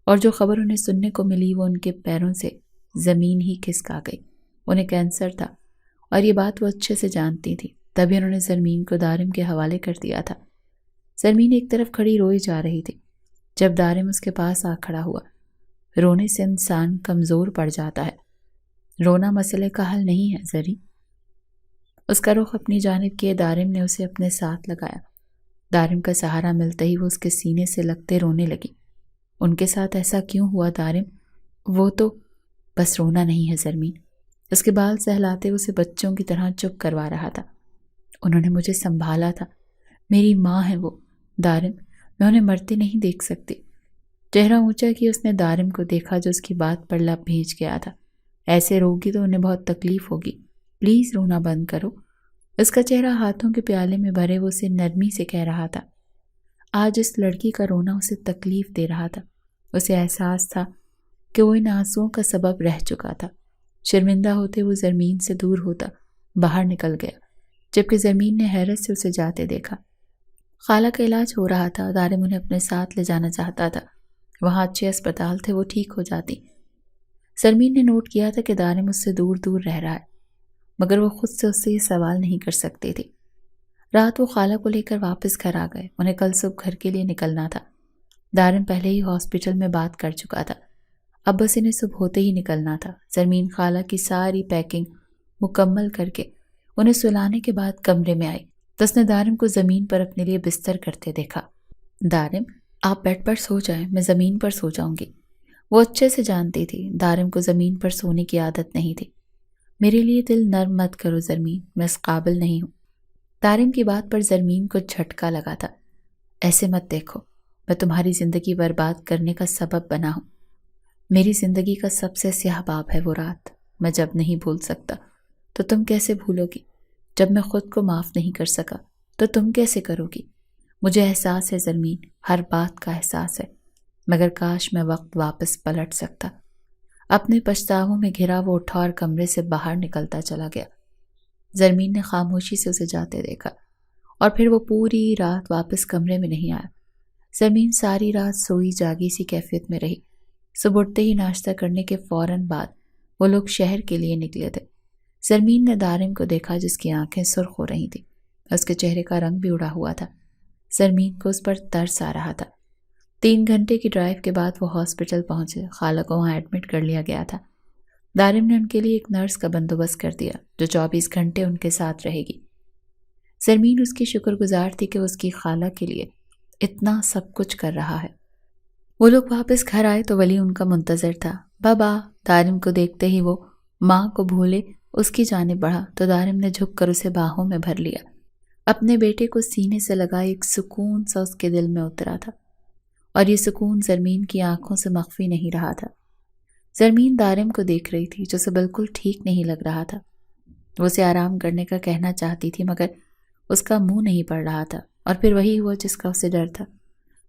اور جو خبر انہیں سننے کو ملی وہ ان کے پیروں سے زمین ہی کھسک آ گئی۔ انہیں کینسر تھا، اور یہ بات وہ اچھے سے جانتی تھی، تبھی انہوں نے زرمین کو دارم کے حوالے کر دیا تھا۔ زرمین ایک طرف کھڑی روئی جا رہی تھی جب دارم اس کے پاس آ کھڑا ہوا۔ رونے سے انسان کمزور پڑ جاتا ہے، رونا مسئلے کا حل نہیں ہے زری۔ اس کا رخ اپنی جانب کیے دارم نے اسے اپنے ساتھ لگایا۔ دارم کا سہارا ملتے ہی وہ اس کے سینے سے لگتے رونے لگی۔ ان کے ساتھ ایسا کیوں ہوا دارم؟ وہ تو بس رونا نہیں ہے زرمین، اس کے بال سہلاتے اسے بچوں کی طرح چپ کروا رہا تھا۔ انہوں نے مجھے سنبھالا تھا، میری ماں ہے وہ دارم، میں انہیں مرتے نہیں دیکھ سکتی۔ چہرہ اونچا کیا اس نے دارم کو دیکھا جو اس کی بات پر لب بھیج گیا تھا۔ ایسے روگی تو انہیں بہت تکلیف ہوگی، پلیز رونا بند کرو۔ اس کا چہرہ ہاتھوں کے پیالے میں بھرے وہ اسے نرمی سے کہہ رہا تھا۔ آج اس لڑکی کا رونا اسے تکلیف دے رہا تھا۔ اسے احساس تھا کہ وہ ان آنسوؤں کا سبب رہ چکا تھا۔ شرمندہ ہوتے وہ زرمین سے دور ہوتا باہر نکل گیا، جبکہ زرمین نے حیرت سے اسے جاتے دیکھا۔ خالہ کا علاج ہو رہا تھا، دارم انہیں اپنے ساتھ لے جانا چاہتا تھا، وہاں اچھے اسپتال تھے، وہ ٹھیک ہو جاتی۔ زرمین نے نوٹ کیا تھا کہ دارم اس سے دور دور رہ رہا ہے، مگر وہ خود سے اس سے یہ سوال نہیں کر سکتی تھی۔ رات وہ خالہ کو لے کر واپس گھر آ گئے، انہیں کل صبح گھر کے لیے نکلنا تھا۔ دارم پہلے ہی ہاسپٹل میں بات کر چکا تھا، اب بس انہیں صبح ہوتے ہی نکلنا تھا۔ زرمین خالہ کی ساری پیکنگ مکمل کر کے انہیں سلانے کے بعد کمرے میں آئی تو اس نے دارم کو زمین پر اپنے لیے بستر کرتے دیکھا۔ دارم آپ بیڈ پر سو جائیں، میں زمین پر سو جاؤں گی۔ وہ اچھے سے جانتی تھی دارم کو زمین پر سونے کی عادت نہیں تھی۔ میرے لیے دل نرم مت کرو زرمین، میں اس قابل نہیں ہوں۔ دارم کی بات پر زرمین کو جھٹکا لگا تھا۔ ایسے مت دیکھو، میں تمہاری زندگی برباد کرنے کا سبب بنا ہوں۔ میری زندگی کا سب سے سیاہ باب ہے وہ رات، میں جب نہیں بھول سکتا تو تم کیسے بھولو گی؟ جب میں خود کو معاف نہیں کر سکا تو تم کیسے کرو گی؟ مجھے احساس ہے زرمین، ہر بات کا احساس ہے، مگر کاش میں وقت واپس پلٹ سکتا۔ اپنے پچھتاووں میں گھرا وہ اٹھا اور کمرے سے باہر نکلتا چلا گیا۔ زرمین نے خاموشی سے اسے جاتے دیکھا، اور پھر وہ پوری رات واپس کمرے میں نہیں آیا۔ زرمین ساری رات سوئی جاگی سی کیفیت میں رہی۔ صبح اٹھتے ہی ناشتہ کرنے کے فوراً بعد وہ لوگ شہر کے لیے نکلے تھے۔ زرمین نے دارم کو دیکھا جس کی آنکھیں سرخ ہو رہی تھیں، اس کے چہرے کا رنگ بھی اڑا ہوا تھا۔ زرمین کو اس پر ترس آ رہا تھا۔ 3 گھنٹے کی ڈرائیو کے بعد وہ ہاسپٹل پہنچے، خالہ کو وہاں ایڈمٹ کر لیا گیا تھا۔ دارم نے ان کے لیے ایک نرس کا بندوبست کر دیا جو 24 گھنٹے ان کے ساتھ رہے گی۔ زرمین اس کی شکر گزار تھی کہ اس کی خالہ کے لیے اتنا سب کچھ کر رہا ہے۔ وہ لوگ واپس گھر آئے تو ولی ان کا منتظر تھا۔ بابا، دارم کو دیکھتے ہی وہ ماں کو بھولے اس کی جانب بڑھا تو دارم نے جھک کر اسے باہوں میں بھر لیا۔ اپنے بیٹے کو سینے سے لگا ایک سکون سا اس کے دل میں اترا تھا، اور یہ سکون زرمین کی آنکھوں سے مخفی نہیں رہا تھا۔ زرمین دارم کو دیکھ رہی تھی جو اسے بالکل ٹھیک نہیں لگ رہا تھا۔ وہ اسے آرام کرنے کا کہنا چاہتی تھی مگر اس کا منہ نہیں پڑ رہا تھا، اور پھر وہی ہوا جس کا اسے ڈر تھا۔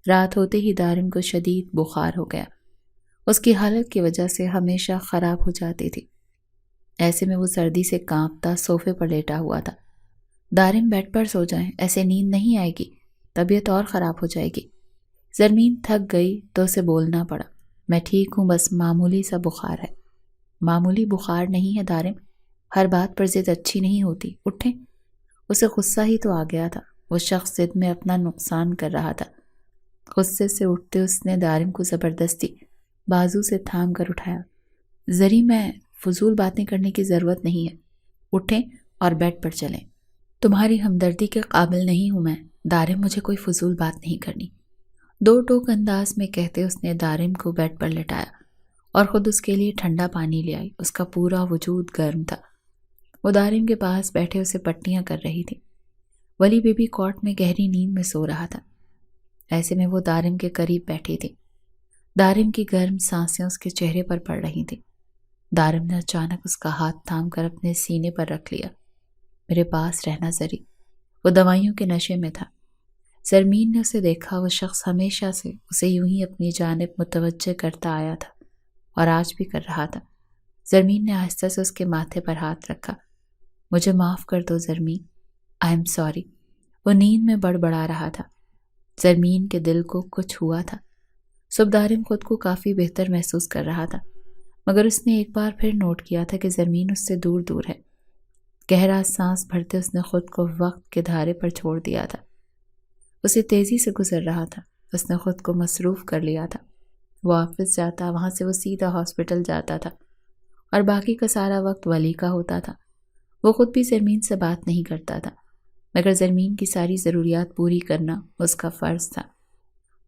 رات ہوتے ہی دارم کو شدید بخار ہو گیا۔ اس کی حالت کی وجہ سے ہمیشہ خراب ہو جاتی تھی۔ ایسے میں وہ سردی سے کانپتا صوفے پر لیٹا ہوا تھا۔ دارم بیڈ پر سو جائیں، ایسے نیند نہیں آئے گی، طبیعت اور خراب ہو جائے گی۔ زرمین تھک گئی تو اسے بولنا پڑا، میں ٹھیک ہوں، بس معمولی سا بخار ہے۔ معمولی بخار نہیں ہے دارم، ہر بات پر ضد اچھی نہیں ہوتی، اٹھیں۔ اسے غصہ ہی تو آ گیا تھا، وہ شخص ضد میں اپنا نقصان کر رہا تھا۔ غصے سے اٹھتے اس نے دارم کو زبردستی بازو سے تھام کر اٹھایا۔ زری، میں فضول باتیں کرنے کی ضرورت نہیں ہے، اٹھیں اور بیڈ پر چلیں۔ تمہاری ہمدردی کے قابل نہیں ہوں میں، دارم، مجھے کوئی فضول بات نہیں کرنی۔ 2 ٹوک انداز میں کہتے اس نے دارم کو بیڈ پر لٹایا اور خود اس کے لیے ٹھنڈا پانی لے آئی۔ اس کا پورا وجود گرم تھا۔ وہ دارم کے پاس بیٹھے اسے پٹیاں کر رہی تھی۔ ولی بی بی کاٹ میں گہری نیند میں سو رہا تھا۔ ایسے میں وہ دارم کے قریب بیٹھی تھی۔ دارم کی گرم سانسیں اس کے چہرے پر پڑ رہی تھیں۔ دارم نے اچانک اس کا ہاتھ تھام کر اپنے سینے پر رکھ لیا۔ میرے پاس رہنا زری، وہ دوائیوں کے نشے میں تھا۔ زرمین نے اسے دیکھا، وہ شخص ہمیشہ سے اسے یوں ہی اپنی جانب متوجہ کرتا آیا تھا اور آج بھی کر رہا تھا۔ زرمین نے آہستہ سے اس کے ماتھے پر ہاتھ رکھا۔ مجھے معاف کر دو زرمین، آئی ایم سوری، وہ نیند میں بڑبڑا رہا تھا۔ زرمین کے دل کو کچھ ہوا تھا۔ صبح دارم خود کو کافی بہتر محسوس کر رہا تھا، مگر اس نے ایک بار پھر نوٹ کیا تھا کہ زرمین اس سے دور دور ہے۔ گہرا سانس بھرتے اس نے خود کو وقت کے دھارے پر چھوڑ دیا تھا۔ اسے تیزی سے گزر رہا تھا، اس نے خود کو مصروف کر لیا تھا۔ وہ آفس جاتا، وہاں سے وہ سیدھا ہاسپٹل جاتا تھا اور باقی کا سارا وقت ولی کا ہوتا تھا۔ وہ خود بھی زرمین سے بات نہیں کرتا تھا، مگر زرمین کی ساری ضروریات پوری کرنا اس کا فرض تھا،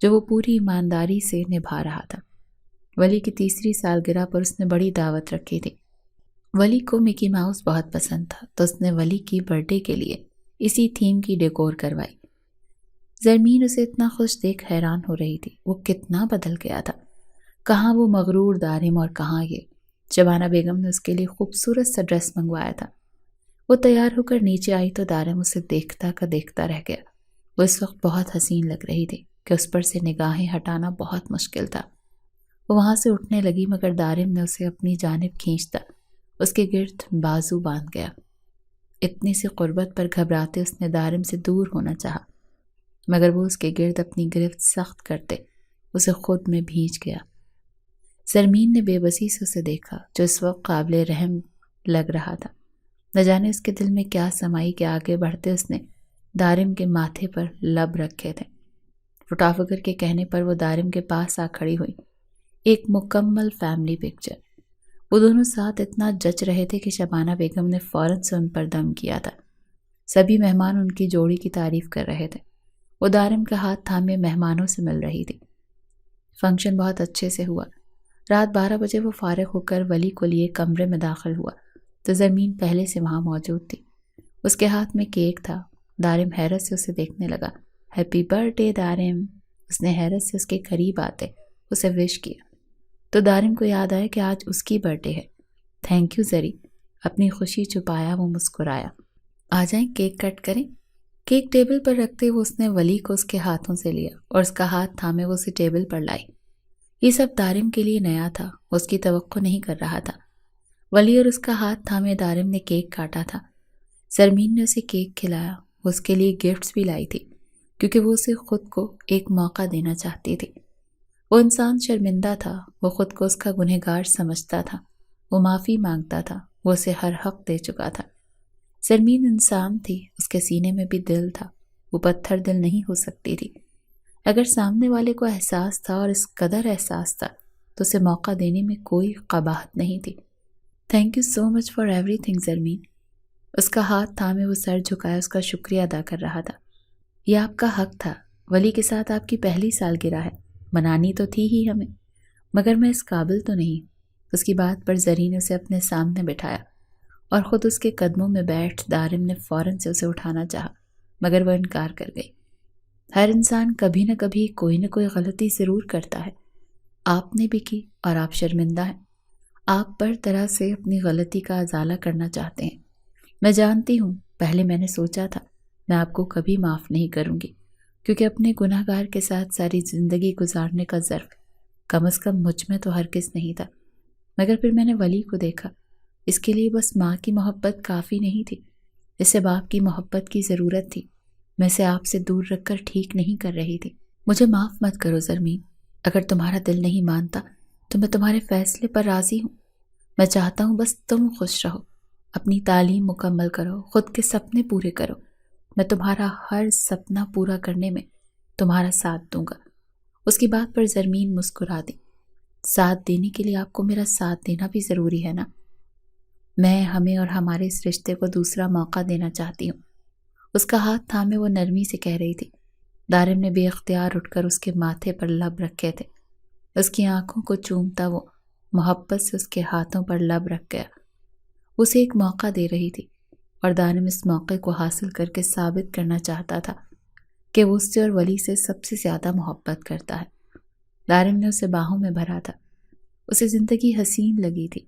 جو وہ پوری ایمانداری سے نبھا رہا تھا۔ ولی کی تیسری سالگرہ پر اس نے بڑی دعوت رکھی تھی۔ ولی کو مکی ماؤس بہت پسند تھا، تو اس نے ولی کی برتھ ڈے کے لیے اسی تھیم کی ڈیکور کروائی۔ زرمین اسے اتنا خوش دیکھ حیران ہو رہی تھی۔ وہ کتنا بدل گیا تھا، کہاں وہ مغرور دارم اور کہاں یہ۔ شبانہ بیگم نے اس کے لیے خوبصورت سا ڈریس منگوایا تھا۔ وہ تیار ہو کر نیچے آئی تو دارم اسے دیکھتا کا دیکھتا رہ گیا۔ وہ اس وقت بہت حسین لگ رہی تھی کہ اس پر سے نگاہیں ہٹانا بہت مشکل تھا۔ وہ وہاں سے اٹھنے لگی، مگر دارم نے اسے اپنی جانب کھینچتا اس کے گرد بازو باندھ گیا۔ اتنی سی قربت پر گھبراتے اس نے دارم سے دور ہونا چاہا، مگر وہ اس کے گرد اپنی گرفت سخت کرتے اسے خود میں بھیج گیا۔ زرمین نے بے بسی سے اسے دیکھا، جو اس وقت قابل رحم لگ رہا تھا۔ نہ جانے اس کے دل میں کیا سمائی کہ آگے بڑھتے اس نے دارم کے ماتھے پر لب رکھے تھے۔ فوٹوگرافر کے کہنے پر وہ دارم کے پاس آ کھڑی ہوئی۔ ایک مکمل فیملی پکچر۔ وہ دونوں ساتھ اتنا جچ رہے تھے کہ شبانہ بیگم نے فوراً سے ان پر دم کیا تھا۔ سبھی مہمان ان کی جوڑی کی تعریف کر رہے تھے۔ وہ دارم کا ہاتھ تھامے مہمانوں سے مل رہی تھی۔ فنکشن بہت اچھے سے ہوا۔ رات 12 بجے وہ فارغ ہو کر ولی کو لیے کمرے میں داخل ہوا تو زرمین پہلے سے وہاں موجود تھی۔ اس کے ہاتھ میں کیک تھا۔ دارم حیرت سے اسے دیکھنے لگا۔ ہیپی برتھ ڈے دارم، اس نے حیرت سے اس کے قریب آتے اسے وش کیا تو دارم کو یاد آیا کہ آج اس کی برتھ ڈے ہے۔ تھینک یو زری، اپنی خوشی چھپایا وہ مسکرایا۔ آ جائیں کیک کٹ کریں۔ کیک ٹیبل پر رکھتے ہوئے اس نے ولی کو اس کے ہاتھوں سے لیا اور اس کا ہاتھ تھامے وہ اسے ٹیبل پر لائی۔ یہ سب دارم کے لیے نیا تھا، وہ اس کی توقع نہیں کر رہا تھا۔ ولی اور اس کا ہاتھ تھامے دارم نے کیک کاٹا تھا۔ زرمین نے اسے کیک کھلایا، وہ اس کے لیے گفٹس بھی لائی تھی، کیونکہ وہ اسے خود کو ایک موقع دینا چاہتی تھی۔ وہ انسان شرمندہ تھا، وہ خود کو اس کا گنہگار سمجھتا تھا، وہ معافی مانگتا تھا، وہ اسے ہر حق دے چکا تھا۔ زرمین انسان تھی، اس کے سینے میں بھی دل تھا، وہ پتھر دل نہیں ہو سکتی تھی۔ اگر سامنے والے کو احساس تھا اور اس قدر احساس تھا تو اسے موقع دینے میں کوئی قباحت نہیں تھی۔ Thank you so much for everything Zarmeen, اس کا ہاتھ تھامے وہ سر جھکائے اس کا شکریہ ادا کر رہا تھا۔ یہ آپ کا حق تھا، ولی کے ساتھ آپ کی پہلی سالگرہ ہے، منانی تو تھی ہی ہمیں، مگر میں اس قابل تو نہیں۔ اس کی بات پر زری نے اسے اپنے سامنے بٹھایا اور خود اس کے قدموں میں بیٹھ دارم نے فوراً سے اسے اٹھانا چاہا، مگر وہ انکار کر گئی۔ ہر انسان کبھی نہ کبھی کوئی نہ کوئی غلطی ضرور کرتا ہے، آپ نے بھی کی اور آپ شرمندہ ہیں۔ آپ بر طرح سے اپنی غلطی کا ازالہ کرنا چاہتے ہیں۔ میں جانتی ہوں، پہلے میں نے سوچا تھا میں آپ کو کبھی معاف نہیں کروں گی، کیونکہ اپنے گناہ گار کے ساتھ ساری زندگی گزارنے کا ظرف کم از کم مجھ میں تو ہرگز نہیں تھا۔ مگر پھر میں نے ولی کو دیکھا، اس کے لیے بس ماں کی محبت کافی نہیں تھی، اسے باپ کی محبت کی ضرورت تھی۔ میں اسے آپ سے دور رکھ کر ٹھیک نہیں کر رہی تھی۔ مجھے معاف مت کرو زرمین، اگر تمہارا دل نہیں مانتا تو میں تمہارے فیصلے پر راضی ہوں۔ میں چاہتا ہوں بس تم خوش رہو، اپنی تعلیم مکمل کرو، خود کے سپنے پورے کرو۔ میں تمہارا ہر سپنا پورا کرنے میں تمہارا ساتھ دوں گا۔ اس کی بات پر زرمین مسکرا دی۔ ساتھ دینے کے لیے آپ کو میرا ساتھ دینا بھی ضروری ہے نا؟ میں ہمیں اور ہمارے اس رشتے کو دوسرا موقع دینا چاہتی ہوں، اس کا ہاتھ تھامے وہ نرمی سے کہہ رہی تھی۔ دارم نے بے اختیار اٹھ کر اس کے ماتھے پر لب رکھے تھے، اس کی آنکھوں کو چومتا وہ محبت سے اس کے ہاتھوں پر لب رکھ گیا۔ اسے ایک موقع دے رہی تھی اور دارم اس موقع کو حاصل کر کے ثابت کرنا چاہتا تھا کہ وہ اس سے اور ولی سے سب سے زیادہ محبت کرتا ہے۔ دارم نے اسے باہوں میں بھرا تھا۔ اسے زندگی حسین لگی تھی۔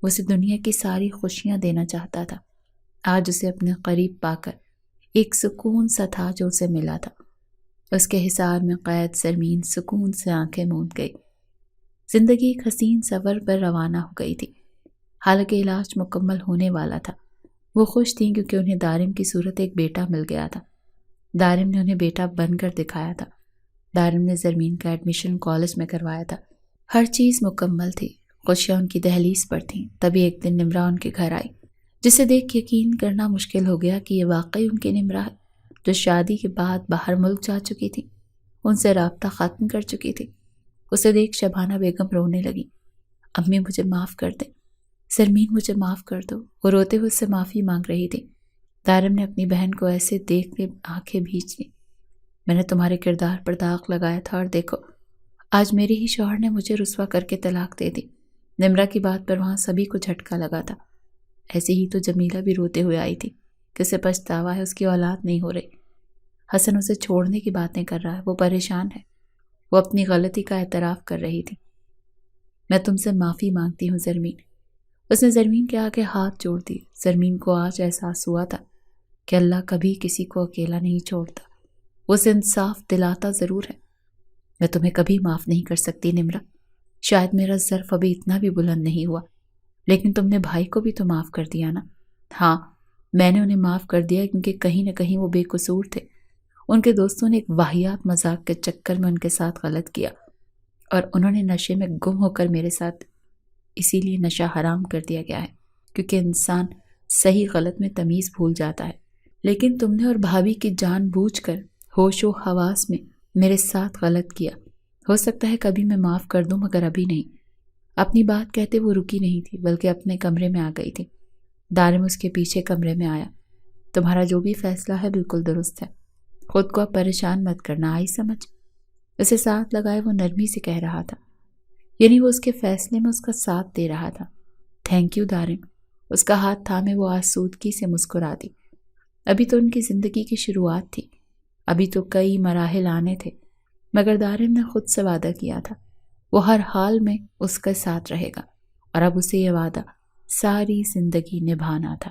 وہ اسے دنیا کی ساری خوشیاں دینا چاہتا تھا۔ آج اسے اپنے قریب پا کر ایک سکون سا تھا جو اسے ملا تھا۔ اس کے حصار میں قید سرمین سکون سے آنکھیں موند گئی۔ زندگی ایک حسین سفر پر روانہ ہو گئی تھی۔ حالانکہ علاج مکمل ہونے والا تھا، وہ خوش تھیں کیونکہ انہیں دارم کی صورت ایک بیٹا مل گیا تھا۔ دارم نے انہیں بیٹا بن کر دکھایا تھا۔ دارم نے زرمین کا ایڈمیشن کالج میں کروایا تھا۔ ہر چیز مکمل تھی۔ خوشیاں ان کی دہلیز پر تھیں۔ تبھی ایک دن نمرا ان کے گھر آئی، جسے دیکھ یقین کرنا مشکل ہو گیا کہ یہ واقعی ان کی نمرا ہے، جو شادی کے بعد باہر ملک جا چکی تھی، ان سے رابطہ ختم کر چکی تھی۔ اسے دیکھ شبانہ بیگم رونے لگی۔ امی مجھے معاف کر دیں، زرمین مجھے معاف کر دو۔ وہ روتے ہوئے اس سے معافی مانگ رہی تھی۔ دارم نے اپنی بہن کو ایسے دیکھ کے آنکھیں بھیج لیں۔ میں نے تمہارے کردار پر داغ لگایا تھا اور دیکھو آج میرے ہی شوہر نے مجھے رسوا کر کے طلاق دے دی۔ نمرا کی بات پر وہاں سبھی کو جھٹکا لگا تھا۔ ایسے ہی تو جمیلہ بھی روتے ہوئے آئی تھی کہ اسے پچھتاوا ہے، اس کی اولاد نہیں ہو رہی۔ حسن اسے چھوڑنے کی باتیں کر رہا ہے، وہ پریشان ہے۔ وہ اپنی غلطی کا اعتراف کر رہی تھی۔ میں تم سے معافی مانگتی ہوں زرمین۔ اس نے زرمین کے آگے ہاتھ جوڑ دی۔ زرمین کو آج احساس ہوا تھا کہ اللہ کبھی کسی کو اکیلا نہیں چھوڑتا، وہ اسے انصاف دلاتا ضرور ہے۔ میں تمہیں کبھی معاف نہیں کر سکتی نمرا، شاید میرا ظرف ابھی اتنا بھی بلند نہیں ہوا، لیکن تم نے بھائی کو بھی تو معاف کر دیا نا۔ ہاں، میں نے انہیں معاف کر دیا کیونکہ کہیں نہ کہیں وہ بے قصور تھے۔ ان کے دوستوں نے ایک واہیات مذاق کے چکر میں ان کے ساتھ غلط کیا اور انہوں نے نشے میں گم ہو کر میرے ساتھ، اسی لیے نشہ حرام کر دیا گیا ہے کیونکہ انسان صحیح غلط میں تمیز بھول جاتا ہے۔ لیکن تم نے اور بھابھی کی جان بوجھ کر ہوش و حواس میں میرے ساتھ غلط کیا۔ ہو سکتا ہے کبھی میں معاف کر دوں مگر ابھی نہیں۔ اپنی بات کہتے وہ رکی نہیں تھی بلکہ اپنے کمرے میں آ گئی تھی۔ دارم اس کے پیچھے کمرے میں آیا۔ تمہارا جو بھی فیصلہ ہے بالکل درست ہے، خود کو اب پریشان مت کرنا، آئی سمجھ؟ اسے ساتھ لگائے وہ نرمی سے کہہ رہا تھا، یعنی وہ اس کے فیصلے میں اس کا ساتھ دے رہا تھا۔ تھینک یو دارم۔ اس کا ہاتھ تھامے وہ آسودگی سے مسکرا دی۔ ابھی تو ان کی زندگی کی شروعات تھی، ابھی تو کئی مراحل آنے تھے، مگر دارم نے خود سے وعدہ کیا تھا وہ ہر حال میں اس کے ساتھ رہے گا، اور اب اسے یہ وعدہ ساری زندگی نبھانا تھا۔